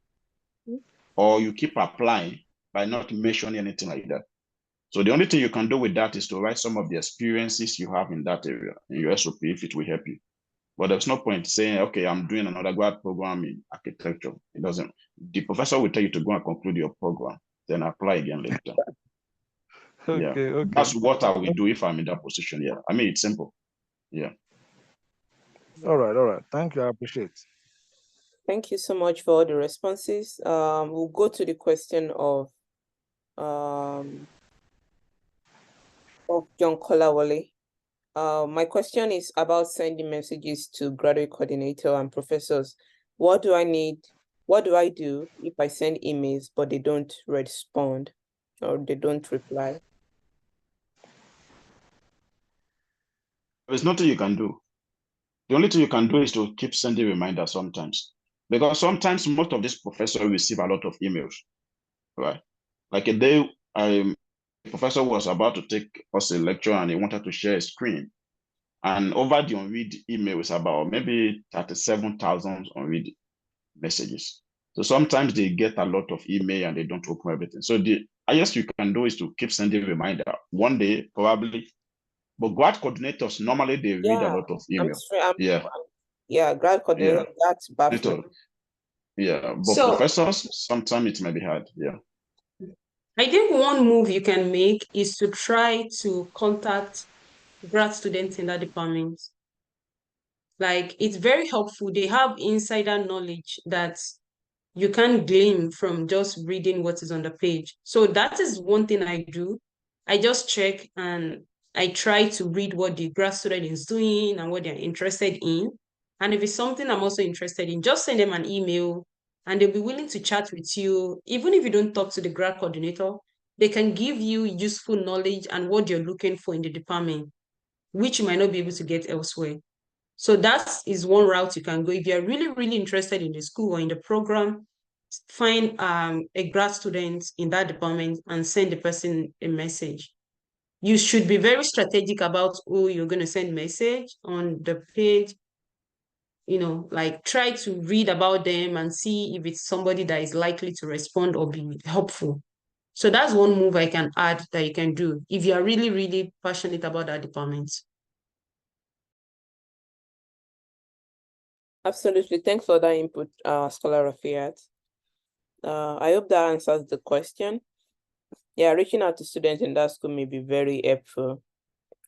or you keep applying by not mentioning anything like that. So the only thing you can do with that is to write some of the experiences you have in that area in your SOP if it will help you. But there's no point saying, okay, I'm doing another grad program in architecture. It doesn't. The professor will tell you to go and conclude your program, then apply again later. Yeah. Okay. That's what I will do if I'm in that position. Yeah. I mean, it's simple. Yeah. All right. Thank you. I appreciate. Thank you so much for all the responses. We'll go to the question of John Kolawole. My question is about sending messages to graduate coordinator and professors. What do I need? What do I do if I send emails but they don't respond or they don't reply? There's nothing you can do. The only thing you can do is to keep sending reminders sometimes. Because sometimes most of these professors receive a lot of emails, right? Like a day, a professor was about to take us a lecture and he wanted to share a screen. And over the unread emails, about maybe 37,000 unread messages. So sometimes they get a lot of email and they don't open everything. So the highest you can do is to keep sending reminder. One day, probably. But grad coordinators, normally they read a lot of email. Yeah, grad coordinator, that's baffling. Yeah, but So- professors, sometimes it may be hard. Yeah. I think one move you can make is to try to contact grad students in that department. Like, it's very helpful. They have insider knowledge that you can't glean from just reading what is on the page. So that is one thing I do. I just check and I try to read what the grad student is doing and what they're interested in. And if it's something I'm also interested in, just send them an email and they'll be willing to chat with you. Even if you don't talk to the grad coordinator, they can give you useful knowledge and what you're looking for in the department, which you might not be able to get elsewhere. So that is one route you can go. If you're really, really interested in the school or in the program, find a grad student in that department and send the person a message. You should be very strategic about who you're going to send message on the page. You know, like try to read about them and see if it's somebody that is likely to respond or be helpful. So that's one move I can add that you can do if you are really, really passionate about that department. Absolutely. Thanks for that input, Scholar Rafiat. I hope that answers the question. Yeah, reaching out to students in that school may be very helpful.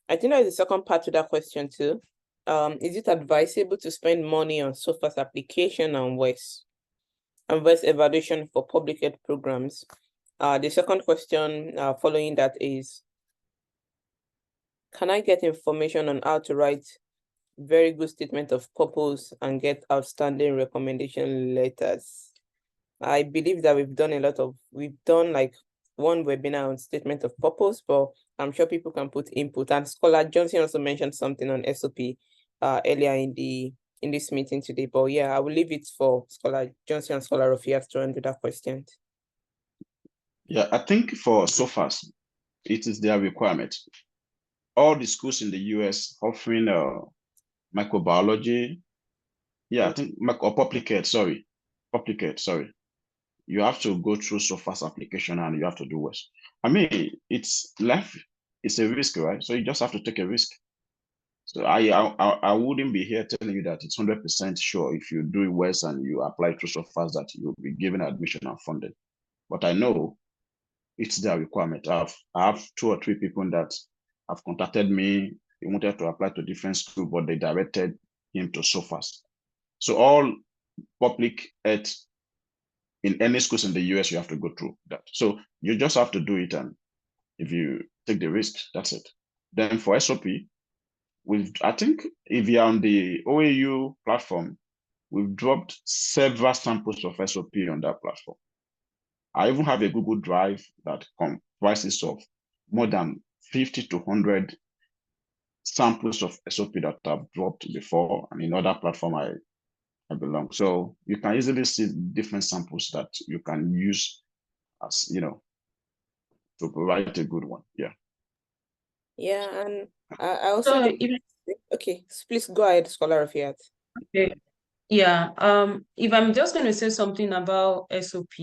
I think there's a second part to that question too. Is it advisable to spend money on SOFA's application and voice evaluation for public ed programs? The second question following that is, Can I get information on how to write very good statement of purpose and get outstanding recommendation letters? I believe that we've done like one webinar on statement of purpose, but I'm sure people can put input. And Scholar Johnson also mentioned something on SOP earlier in this meeting today. But yeah, I will leave it for Scholar Johnson and Scholar Rafiat to answer that question. Yeah, I think for SOFAs, it is their requirement. All the schools in the US offering microbiology, I think or public health, sorry. You have to go through SOFA's application and you have to do well. I mean, it's a risk, right? So you just have to take a risk. So I wouldn't be here telling you that it's 100% sure if you do it well and you apply through SOFAs that you'll be given admission and funded. But I know it's their requirement. I have 2 or 3 people that have contacted me. They wanted to apply to different schools, but they directed him to SOFAs. So all public health in any schools in the US, you have to go through that. So you just have to do it, and if you take the risk, that's it. Then for SOP, I think if you're on the OAU platform, we've dropped several samples of SOP on that platform. I even have a Google Drive that comprises of more than 50 to 100 samples of SOP that I've dropped before, and in other platform I belong. So you can easily see different samples that you can use as, to provide a good one. Yeah. Yeah, and I also So okay, so please go ahead, Scholar Rafiat. okay. Yeah, if I'm just going to say something about SOP,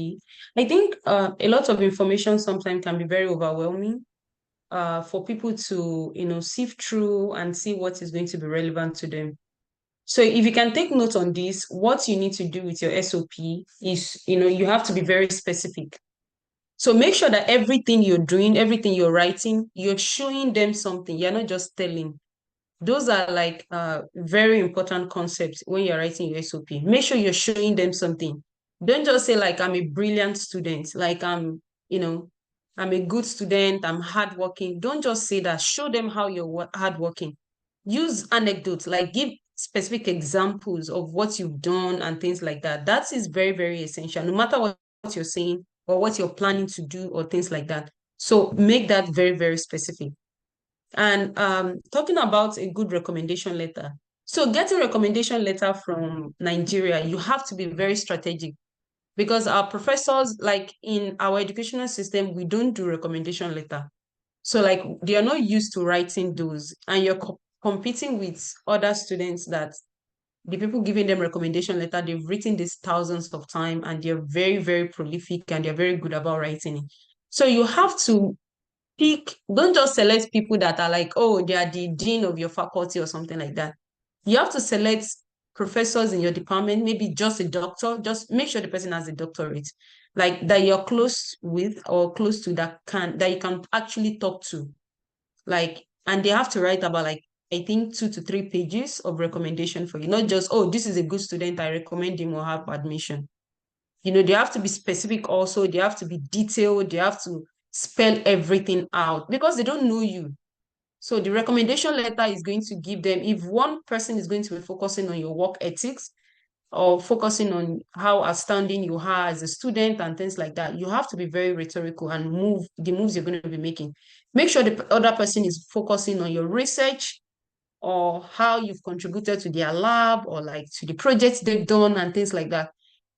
I think a lot of information sometimes can be very overwhelming for people to, sift through and see what is going to be relevant to them. So if you can take note on this, what you need to do with your SOP is, you have to be very specific. So make sure that everything you're doing, everything you're writing, you're showing them something. You're not just telling. Those are like very important concepts when you're writing your SOP. Make sure you're showing them something. Don't just say like I'm a brilliant student, like I'm a good student, I'm hardworking. Don't just say that. Show them how you're hardworking. Use anecdotes, like give specific examples of what you've done and things like that. That is very, very essential, no matter what you're saying or what you're planning to do or things like that. So make that very, very specific. And talking about a good recommendation letter. So getting recommendation letter from Nigeria, you have to be very strategic because our professors, like in our educational system, we don't do recommendation letter. So like they are not used to writing those, and you're competing with other students that the people giving them recommendation letter, they've written this thousands of times and they're very, very prolific and they're very good about writing it. So you have to don't just select people that are like, oh, they are the dean of your faculty or something like that. You have to select professors in your department, maybe just a doctor, just make sure the person has a doctorate, like that you're close with or close to that you can actually talk to. Like, and they have to write about like, I think 2 to 3 pages of recommendation for you, not just, oh, this is a good student, I recommend him or have admission. They have to be specific also, they have to be detailed, they have to spell everything out because they don't know you. So the recommendation letter is going to give them, if one person is going to be focusing on your work ethics or focusing on how outstanding you are as a student and things like that, you have to be very rhetorical and the moves you're going to be making. Make sure the other person is focusing on your research or how you've contributed to their lab or like to the projects they've done and things like that.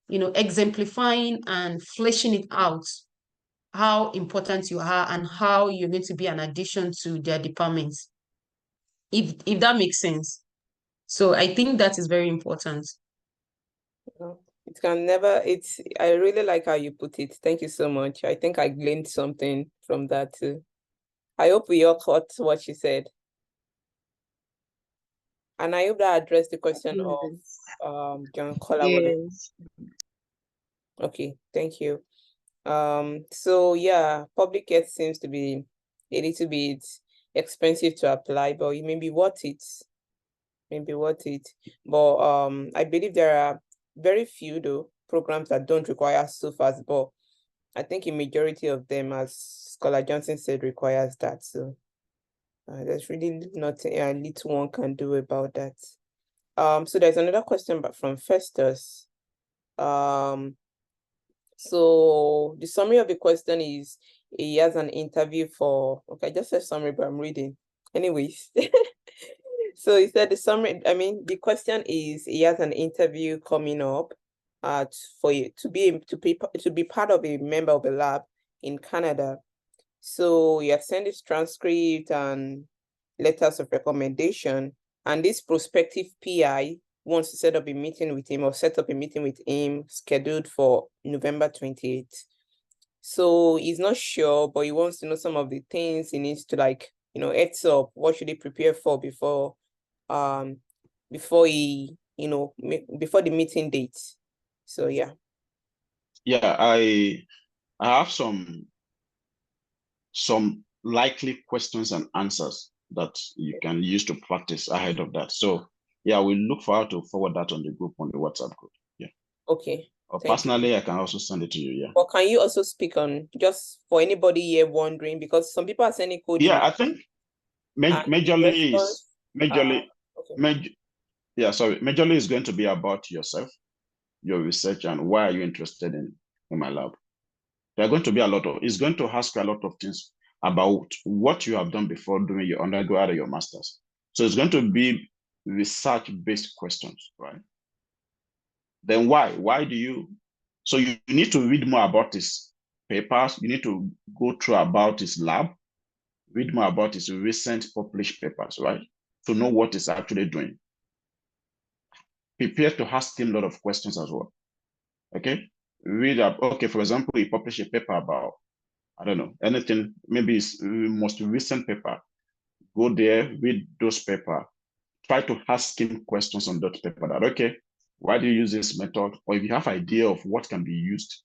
Exemplifying and fleshing it out, how important you are and how you're going to be an addition to their departments, if that makes sense. So I think that is very important. I really like how you put it. Thank you so much. I think I gleaned something from that too. I hope we all caught what she said. And I hope that addressed the question of John Kola. Yes. Okay, thank you. So yeah, public health seems to be a little bit expensive to apply, but it may be worth it. But I believe there are very few though programs that don't require SOFAs, but I think a majority of them, as Scholar Johnson said, requires that. So There's really nothing little one can do about that. So there's another question but from Festus. So the summary of the question is he has an interview for, okay, I just said summary, but I'm reading. Anyways. So he said the summary, the question is he has an interview coming up for you to be part of a member of a lab in Canada. So you have sent his transcript and letters of recommendation, and this prospective PI wants to set up a meeting with him scheduled for November 28th. So he's not sure, but he wants to know some of the things he needs to heads up. What should he prepare for before before the meeting date? So yeah. Yeah, I have some likely questions and answers that you can use to practice ahead of that. So yeah, we look forward to forward that on the group, on the WhatsApp group. Yeah. Okay. Or personally, I can also send it to you. Yeah. Or can you also speak on, just for anybody here wondering, because some people are sending code. Yeah, I think majorly is going to be about yourself, your research, and why are you interested in my lab. There are going to be it's going to ask you a lot of things about what you have done before doing your undergrad or your master's. So it's going to be research-based questions, right? Then why? So you need to read more about his papers. You need to go through about his lab, read more about his recent published papers, right? To know what he's actually doing. Prepare to ask him a lot of questions as well, okay? Read up, okay, for example, he published a paper about, I don't know, anything, maybe his most recent paper. Go there, read those papers, try to ask him questions on that paper that, okay, why do you use this method? Or if you have idea of what can be used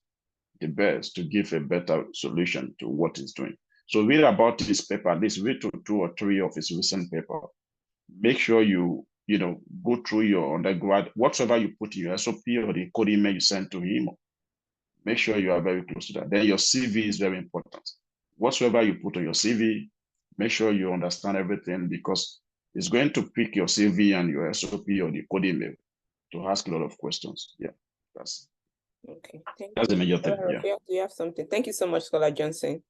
the best to give a better solution to what he's doing. So read about his paper, at least read 2 or 3 of his recent paper. Make sure you go through your undergrad, whatever you put in your SOP or the code email you send to him, make sure you are very close to that. Then your CV is very important. Whatsoever you put on your CV, make sure you understand everything, because it's going to pick your CV and your SOP or the code email to ask a lot of questions. Yeah, that's okay. That's the major thing. Yeah. Do you have something? Thank you so much, Scholar Johnson.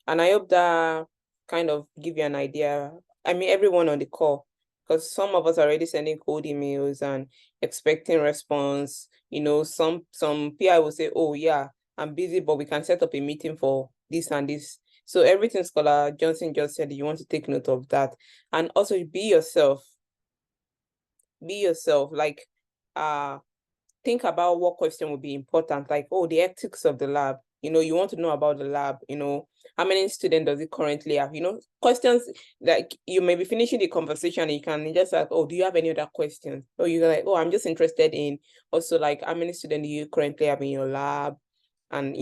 And I hope that kind of give you an idea. Everyone on the call, because some of us are already sending cold emails and expecting response. Some PI will say, oh yeah, I'm busy, but we can set up a meeting for this and this. So everything Scholar Johnson just said, you want to take note of that. And also be yourself. Be yourself. Think about what question would be important, like, oh, the ethics of the lab. You want to know about the lab, how many students does it currently have? Questions like you may be finishing the conversation and you can just ask, oh, do you have any other questions? Or you're like, oh, I'm just interested in also like how many students do you currently have in your lab? And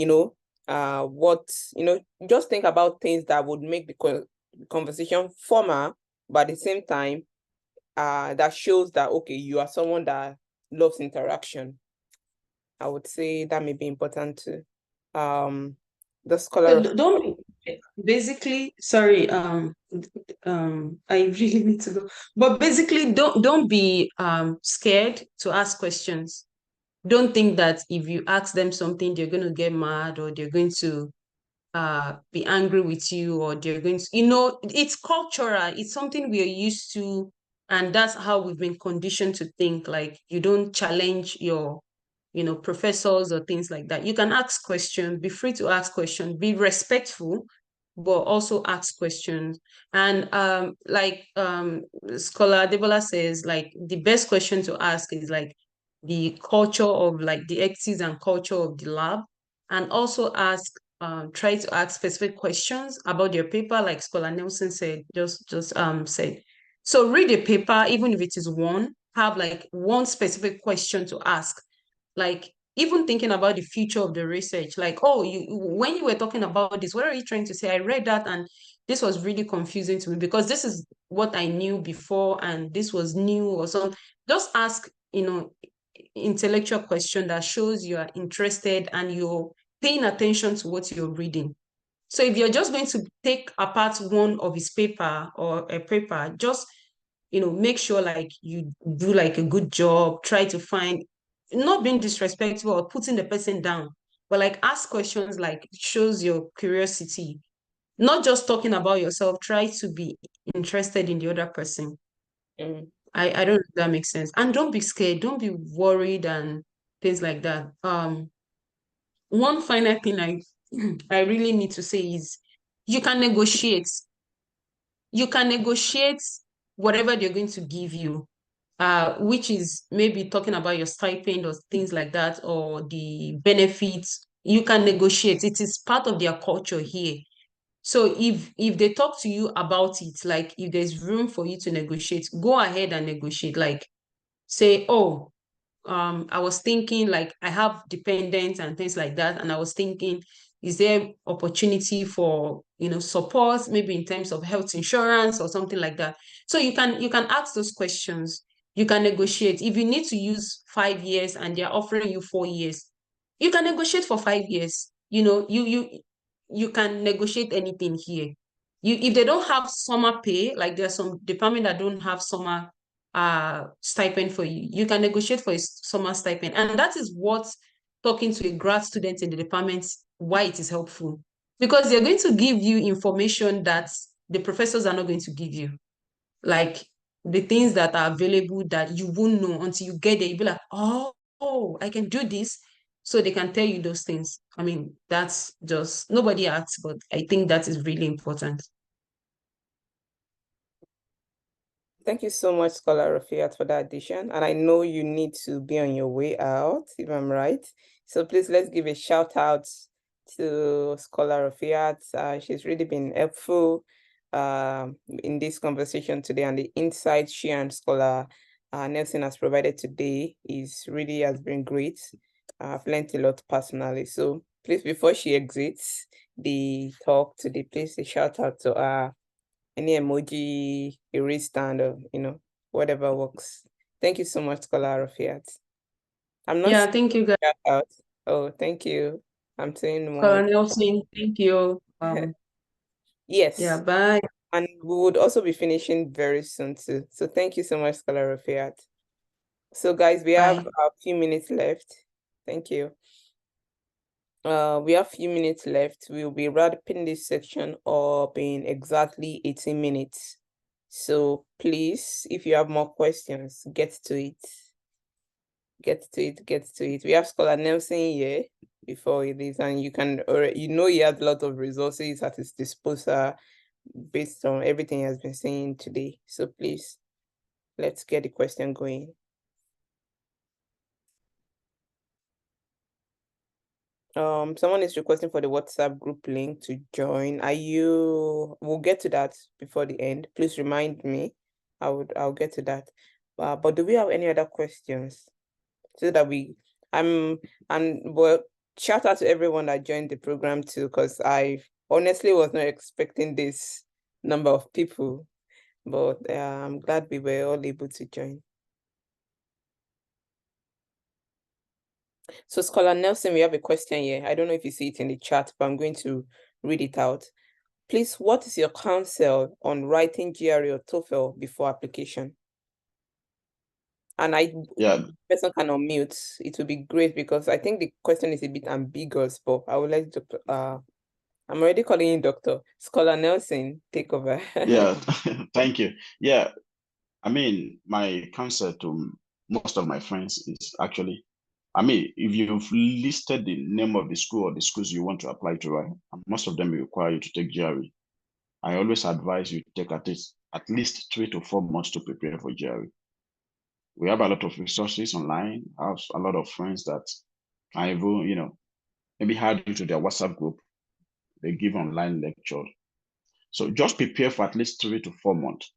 just think about things that would make the conversation formal, but at the same time, that shows that, okay, you are someone that loves interaction. I would say that may be important too. The scholar don't basically, sorry, I really need to go. But basically, don't be scared to ask questions. Don't think that if you ask them something, they're going to get mad or they're going to be angry with you, or they're going to, it's cultural. It's something we are used to, and that's how we've been conditioned to think. Like, you don't challenge your professors or things like that. You can ask questions, be free to ask questions, be respectful, but also ask questions. And Scholar Debola says, like, the best question to ask is like the culture of, like, the ethics and culture of the lab, and also try to ask specific questions about your paper, like Scholar Nelson said, just said. So read a paper, even if it is one, have like one specific question to ask. Like, even thinking about the future of the research, like, oh, when you were talking about this, what are you trying to say? I read that and this was really confusing to me because this is what I knew before and this was new or something. Just ask, intellectual question that shows you are interested and you're paying attention to what you're reading. So if you're just going to take apart one of his paper or a paper, just, make sure like you do like a good job, try to find, not being disrespectful or putting the person down, but like ask questions like shows your curiosity, not just talking about yourself, try to be interested in the other person. I don't know if that makes sense. And don't be scared, don't be worried and things like that. One final thing I really need to say is you can negotiate. You can negotiate whatever they're going to give you, which is maybe talking about your stipend or things like that, or the benefits. You can negotiate. It is part of their culture here. So if they talk to you about it, like if there's room for you to negotiate, go ahead and negotiate. Like say, oh, I was thinking like I have dependents and things like that, and I was thinking, is there opportunity for support, maybe in terms of health insurance or something like that? So you can ask those questions. You can negotiate. If you need to use 5 years and they're offering you 4 years, you can negotiate for 5 years. You can negotiate anything here. If they don't have summer pay, like there's some department that don't have summer stipend for you, you can negotiate for a summer stipend. And that is what talking to a grad student in the department, why it is helpful, because they're going to give you information that the professors are not going to give you, like the things that are available that you won't know until you get there. You'll be like, oh, I can do this. So they can tell you those things. I mean, that's just, nobody asks, but I think that is really important. Thank you so much, Scholar Rafiat, for that addition. And I know you need to be on your way out, if I'm right. So please, let's give a shout out to Scholar Rafiat. She's really been helpful in this conversation today, and the insights she and Scholar Nelson has provided today has been great. I've learned a lot personally. So please, before she exits the talk today, please a shout out to her. Any emoji, erase stand, or whatever works. Thank you so much, Scholar Rafiat. I'm not. Yeah, thank you guys. Out. Oh, thank you. I'm saying more. Colonel Nelson, thank you. Yes. Yeah, bye. And we would also be finishing very soon too. So thank you so much, Scholar Rafiat. So guys, we have a few minutes left. Thank you. We have a few minutes left. We'll be wrapping this section up in exactly 18 minutes. So please, if you have more questions, get to it. Get to it. We have Scholar Nelson here before this, and you he has a lot of resources at his disposal based on everything he has been saying today. So please, let's get the question going. Someone is requesting for the WhatsApp group link to join. We'll get to that before the end. Please remind me. I'll get to that. But do we have any other questions? So that shout out to everyone that joined the program too, because I honestly was not expecting this number of people, but I'm glad we were all able to join. So Scholar Nelson, we have a question here. I don't know if you see it in the chat, but I'm going to read it out. Please, what is your counsel on writing GRE or TOEFL before application? And person can unmute. It would be great, because I think the question is a bit ambiguous, but I would like to, I'm already calling you Doctor. Scholar Nelson, take over. Yeah, thank you. Yeah, I mean, my counsel to most of my friends is actually, if you've listed the name of the school or the schools you want to apply to, right, and most of them require you to take GRE, I always advise you to take at least 3 to 4 months to prepare for GRE. We have a lot of resources online. I have a lot of friends that can even, maybe add you to their WhatsApp group. They give online lectures. So just prepare for at least 3 to 4 months,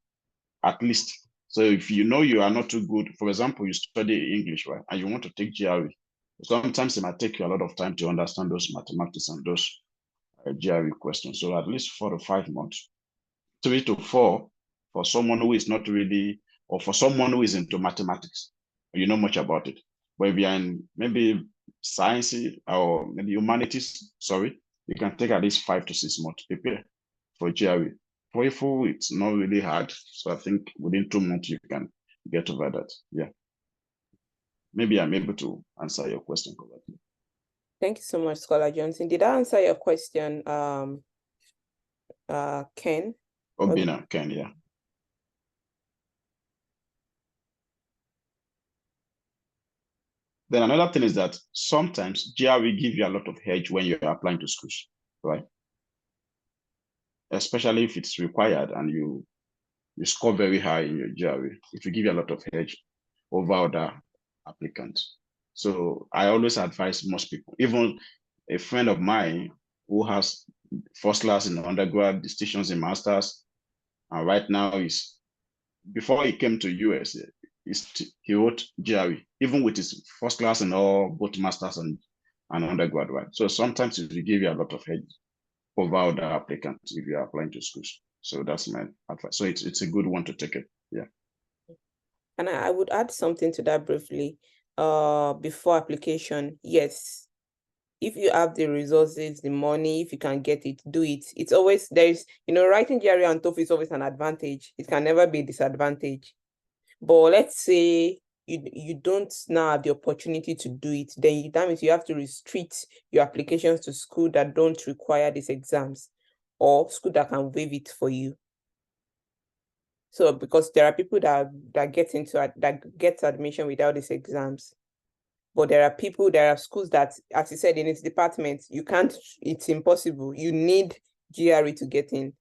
at least. So if you know you are not too good, for example, you study English, right, and you want to take GRE, sometimes it might take you a lot of time to understand those mathematics and those GRE questions. So at least 4 to 5 months, 3 to 4 for someone who is not really, or for someone who is into mathematics, you know much about it. But if you're in maybe science or maybe humanities, you can take at least 5 to 6 months to prepare for GRE. For TOEFL, it's not really hard. So I think within 2 months, you can get over that. Yeah. Maybe I'm able to answer your question correctly. Thank you so much, Scholar Johnson. Did I answer your question, Ken? Obina, Ken, yeah. Then another thing is that sometimes GRE give you a lot of edge when you're applying to schools, right? Especially if it's required and you score very high in your GRE, it will give you a lot of edge over other applicants. So I always advise most people, even a friend of mine who has first class in undergrad, distinctions in masters, and right now before he came to US, he wrote GRE, even with his first class in all both masters and undergrad, right? So sometimes it will give you a lot of edge over other applicants if you are applying to schools. So that's my advice. So it's a good one to take it. Yeah. And I would add something to that briefly. Before application, yes, if you have the resources, the money, if you can get it, do it. It's always, writing GRE and TOEFL is always an advantage. It can never be a disadvantage. But let's say you don't now have the opportunity to do it, then that means you have to restrict your applications to school that don't require these exams, or school that can waive it for you. So because there are people that get admission without these exams. But there are schools that, as you said, in its department, it's impossible. You need GRE to get in.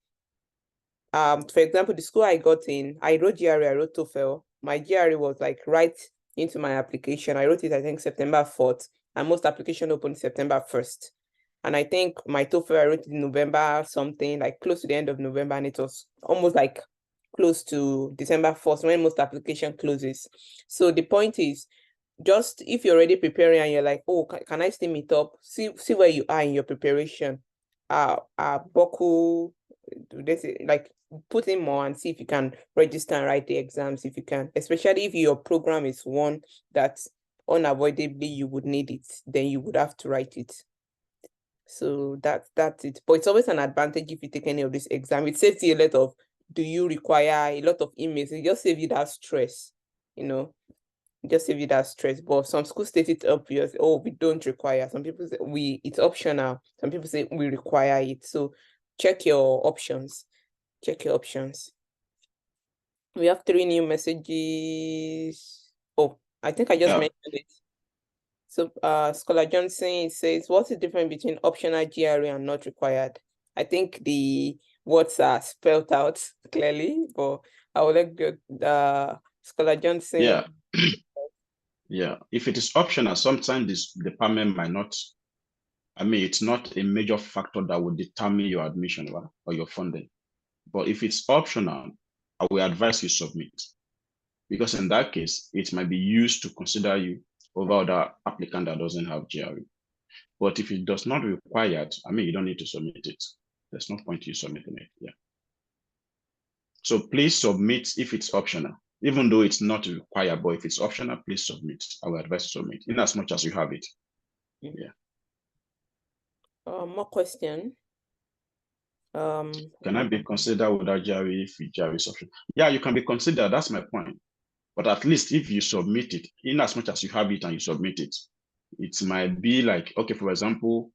For example, the school I got in, I wrote GRE, I wrote TOEFL. My GRE was like right into my application. I wrote it, I think, September 4th, and most application opened September 1st. And I think my TOEFL, I wrote it in November something, like close to the end of November, and it was almost like close to December 1st when most application closes. So the point is, just if you're already preparing and you're like, oh, can I still meet up? See where you are in your preparation. Buckle, like put in more and see if you can register and write the exams if you can, especially if your program is one that unavoidably you would need it, then you would have to write it. So that's it. But it's always an advantage if you take any of this exam. It saves you a lot of, do you require a lot of emails? It just saves you that stress, just save you that stress. But some schools state it obvious, oh, we don't require. Some people say it's optional. Some people say we require it. So check your options. We have 3 new messages. Oh, I think I just mentioned it. So Scholar Johnson says, what's the difference between optional GRE and not required? I think the words are spelled out clearly, but I would like Scholar Johnson. Yeah. Yeah, if it is optional, sometimes this department might not, it's not a major factor that will determine your admission, right, or your funding. But if it's optional, I will advise you submit. Because in that case, it might be used to consider you over other applicant that doesn't have GRE. But if it does not require it, you don't need to submit it. There's no point you submitting it, yeah. So please submit if it's optional. Even though it's not required, but if it's optional, please submit. I will advise submit in as much as you have it. Yeah. More question. Can I be considered without GRE if GRE is optional? Yeah, you can be considered. That's my point. But at least if you submit it, in as much as you have it and you submit it, it might be like, okay, for example,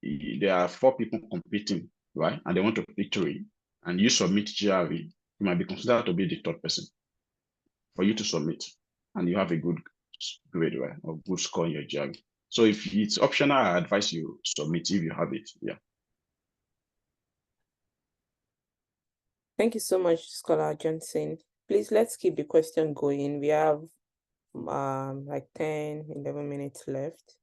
there are 4 people competing, right? And they want to pick 3, and you submit GRE, you might be considered to be the 3rd person for you to submit, and you have a good grade, right, or good score in your GRE. So if it's optional, I advise you submit if you have it. Yeah. Thank you so much, Scholar Johnson. Please, let's keep the question going. We have like 10, 11 minutes left.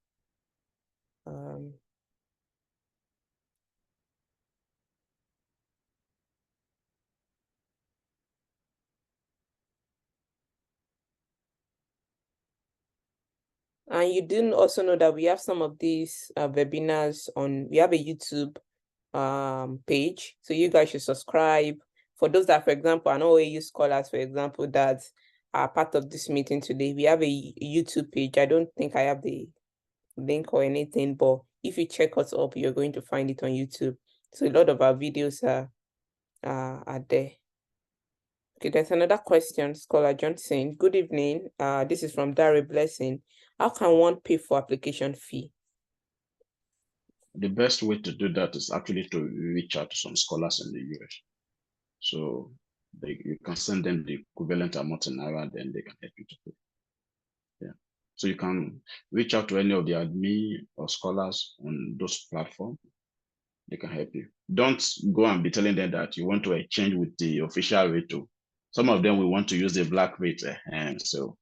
And you didn't also know that we have some of these webinars we have a YouTube page. So you guys should subscribe. For those that, for example, I know OAU scholars, for example, that are part of this meeting today, we have a YouTube page. I don't think I have the link or anything, but if you check us up, you're going to find it on YouTube. So a lot of our videos are there. Okay, there's another question, Scholar Johnson. Good evening. This is from Dare Blessing. How can one pay for application fee? The best way to do that is actually to reach out to some scholars in the US. So you can send them the equivalent amount in Naira, then they can help you to pay. Yeah. So you can reach out to any of the admin or scholars on those platforms. They can help you. Don't go and be telling them that you want to exchange with the official rate too. Some of them will want to use the black rate. And so,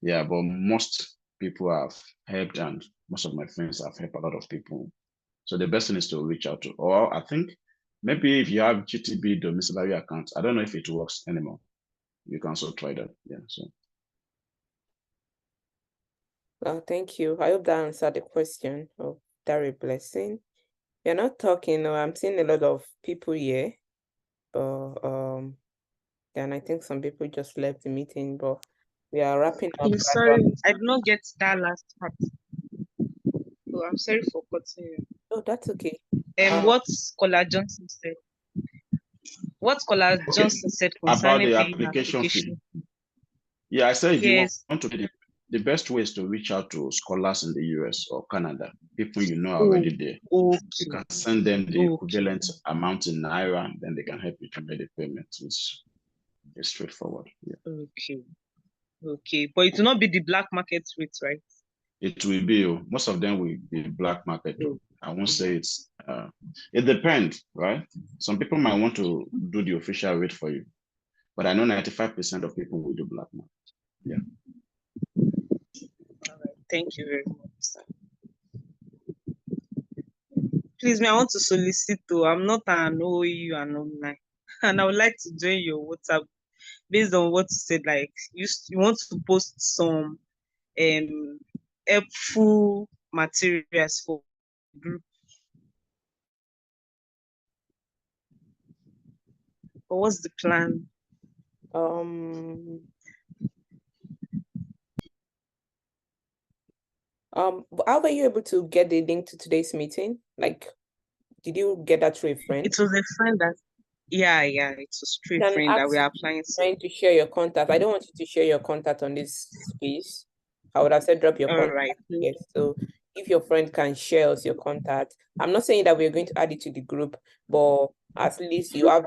yeah, but most people have helped, and most of my friends have helped a lot of people. So the best thing is to reach out to, or I think maybe if you have GTB domiciliary account, I don't know if it works anymore. You can also try that. Yeah. So. Well, thank you. I hope that answered the question of Dare Blessing. You're not talking, I'm seeing a lot of people here, but and I think some people just left the meeting, but we are wrapping up. I'm sorry, I did not get that last part. So I'm sorry for cutting you. Oh, that's okay. What Scholar Johnson said. What Scholar Johnson said concerning about the paying application fee. Yeah, I said if you want to pay the best way is to reach out to scholars in the US or Canada, people you know already there. Okay. You can send them the equivalent amount in Naira, and then they can help you to make the payment. It's straightforward. Yeah. Okay. But it will not be the black market rate, right? It will be, most of them will be black market. I won't say it's, it depends, right? Some people might want to do the official rate for you, but I know 95% of people will do black market. Yeah. All right. Thank you very much, sir. Please, I want to solicit though. I'm not an OAU alumni, and I would like to join your WhatsApp based on what you said. Like you want to post some helpful materials for the group. But what's the plan? How were you able to get the link to today's meeting? Like, did you get that through a friend? It was a friend that, yeah, it's a straight friend that we are applying to. Trying to share your contact. I don't want you to share your contact on this space. I would have said drop your contact. Right. Yes. So if your friend can share us your contact, I'm not saying that we're going to add it to the group, but at least you have,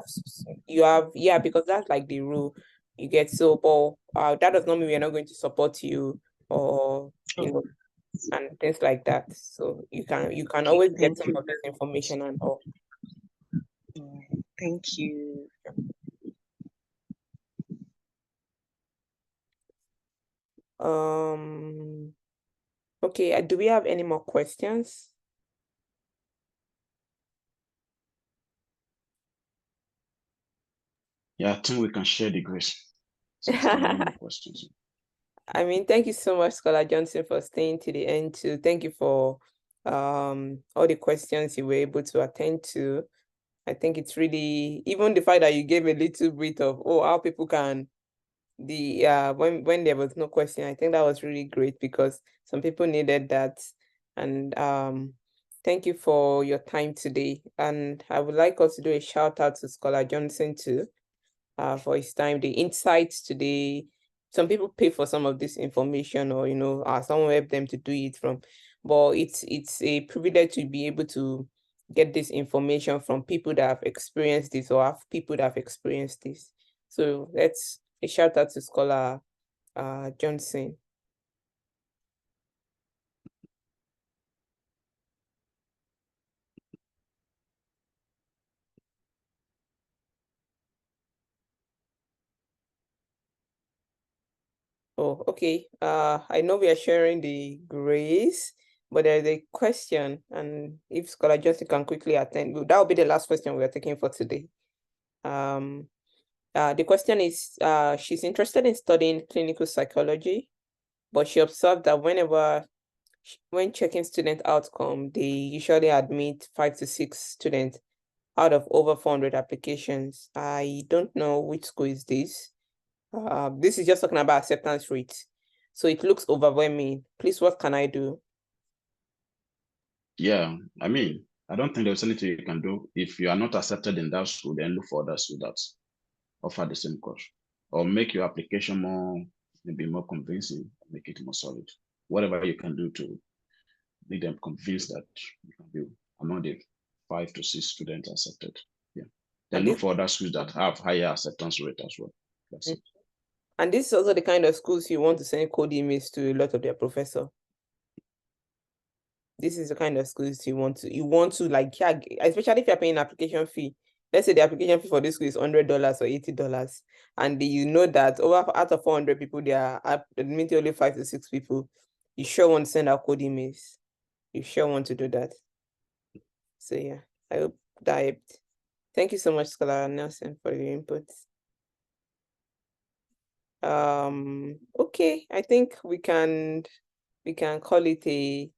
yeah, because that's like the rule you get. So, but that does not mean we are not going to support you or you know, and things like that. So you can always get some of this information and all. Thank you. Okay, do we have any more questions? Yeah, I think we can share the grace. Since there are no more questions. I mean, thank you so much, Scholar Johnson, for staying to the end too. Thank you for all the questions you were able to attend to. I think it's really, even the fact that you gave a little bit of how people can when there was no question, I think that was really great because some people needed that. And thank you for your time today. And I would like us to do a shout out to Scholar Johnson too, for his time, the insights today. Some people pay for some of this information, or someone help them to do it from. But it's a privilege to be able to get this information from people that have experienced this or have people that have experienced this. So let's a shout out to Scholar Johnson. Oh, okay. I know we are sharing the grace, but there's a question, and if Scholar Johnson can quickly attend, that will be the last question we are taking for today. The question is, she's interested in studying clinical psychology, but she observed that when checking student outcome, they usually admit 5 to 6 students out of over 400 applications. I don't know which school is this. This is just talking about acceptance rate. So it looks overwhelming. Please, what can I do? Yeah, I mean, I don't think there's anything you can do. If you are not accepted in that school, then look for other schools that offer the same course, or make your application maybe more convincing, make it more solid. Whatever you can do to make them convinced that you can be among the 5 to 6 students accepted. Yeah. Then And look this, for other schools that have higher acceptance rate as well. That's it. and this is also the kind of schools you want to send code emails to a lot of their professor. This is the kind of schools you want to like, yeah, especially if you're paying an application fee. Let's say the application fee for this school is $100 or $80, and you know that out of 400 people, there are admitting only 5 to 6 people. You sure want to send out code emails. You sure want to do that. So yeah, I hope that helped. Thank you so much, Scholar Nelson, for your input. Okay, I think we can call it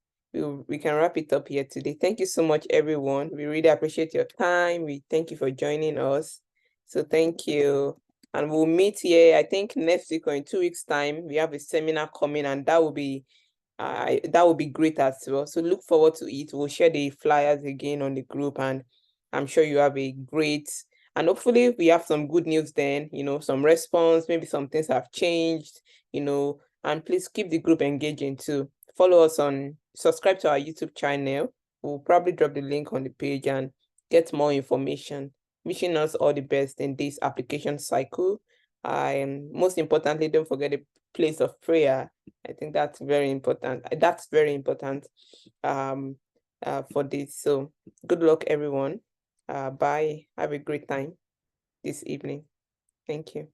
we can wrap it up here today. Thank you so much, everyone. We really appreciate your time. We thank you for joining us. So thank you. And we'll meet here, I think next week or in 2 weeks' time. We have a seminar coming, and that will be great as well. So look forward to it. We'll share the flyers again on the group, and I'm sure you have a great, and hopefully we have some good news then, some response, maybe some things have changed, and please keep the group engaging too. Follow us subscribe to our YouTube channel. We'll probably drop the link on the page and get more information. Wishing us all the best in this application cycle. And most importantly, don't forget the place of prayer. I think that's very important. That's very important for this. So good luck, everyone. Bye. Have a great time this evening. Thank you.